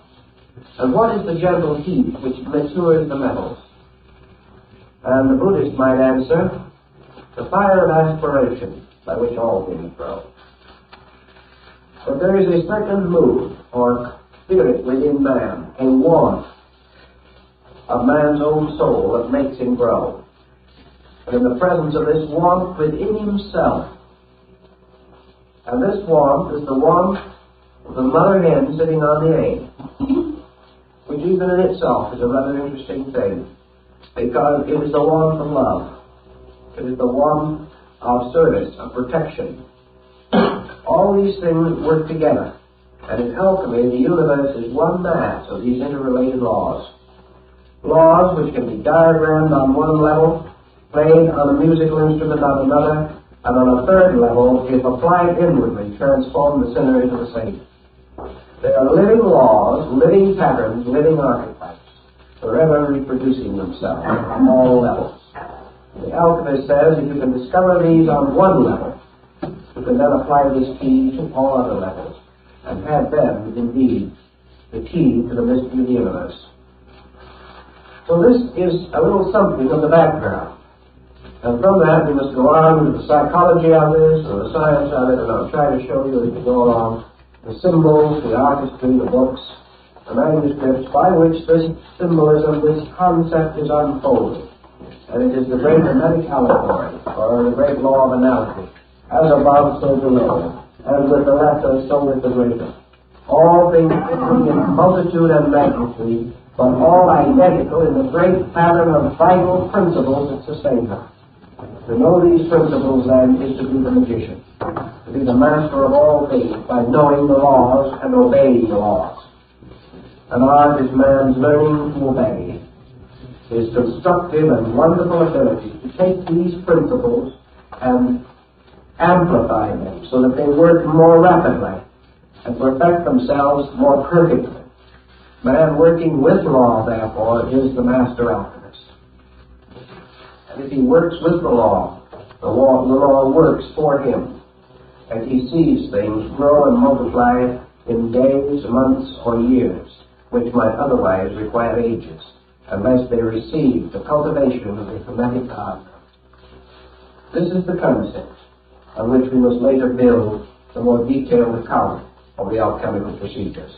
And what is the gentle heat which matures the metals? And the Buddhist might answer, the fire of aspiration by which all things grow. But there is a certain mood or spirit within man, a warmth of man's own soul that makes him grow. And in the presence of this warmth within himself, and this warmth is the warmth of the mother hen sitting on the egg, which even in itself is a rather interesting thing, because it is the warmth of love. It is the warmth of service, of protection. All these things work together And in alchemy, the universe is one mass of these interrelated laws. Laws which can be diagrammed on one level, played on a musical instrument on another, and on a third level, if applied inwardly, transform the sinner into a saint. They are living laws, living patterns, living archetypes, forever reproducing themselves on all levels. The alchemist says if you can discover these on one level, you can then apply this key to all other levels, and have them, indeed, the key to the mystery of the universe. So this is a little something of the background. And from that we must go on to the psychology of this, or the science of it, and I'll try to show you as we go along the symbols, the artistry, the books, the manuscripts by which this symbolism, this concept is unfolded. And it is the great hermetic allegory, or the great law of analogy. As above, so below. As with the lesser, so with the greater. All things differing in multitude and magnitude, but all identical in the great pattern of vital principles that sustain them. To know these principles, then, is to be the magician, to be the master of all things by knowing the laws and obeying the laws. And art is man's learning to obey. His constructive and wonderful ability to take these principles and amplify them so that they work more rapidly and perfect themselves more perfectly. Man working with law, therefore, is the master alchemist. And if he works with the law works for him. And he sees things grow and multiply in days, months, or years, which might otherwise require ages, unless they receive the cultivation of the hermetic garden. This is the concept on which we must later build the more detailed account of the alchemical procedures.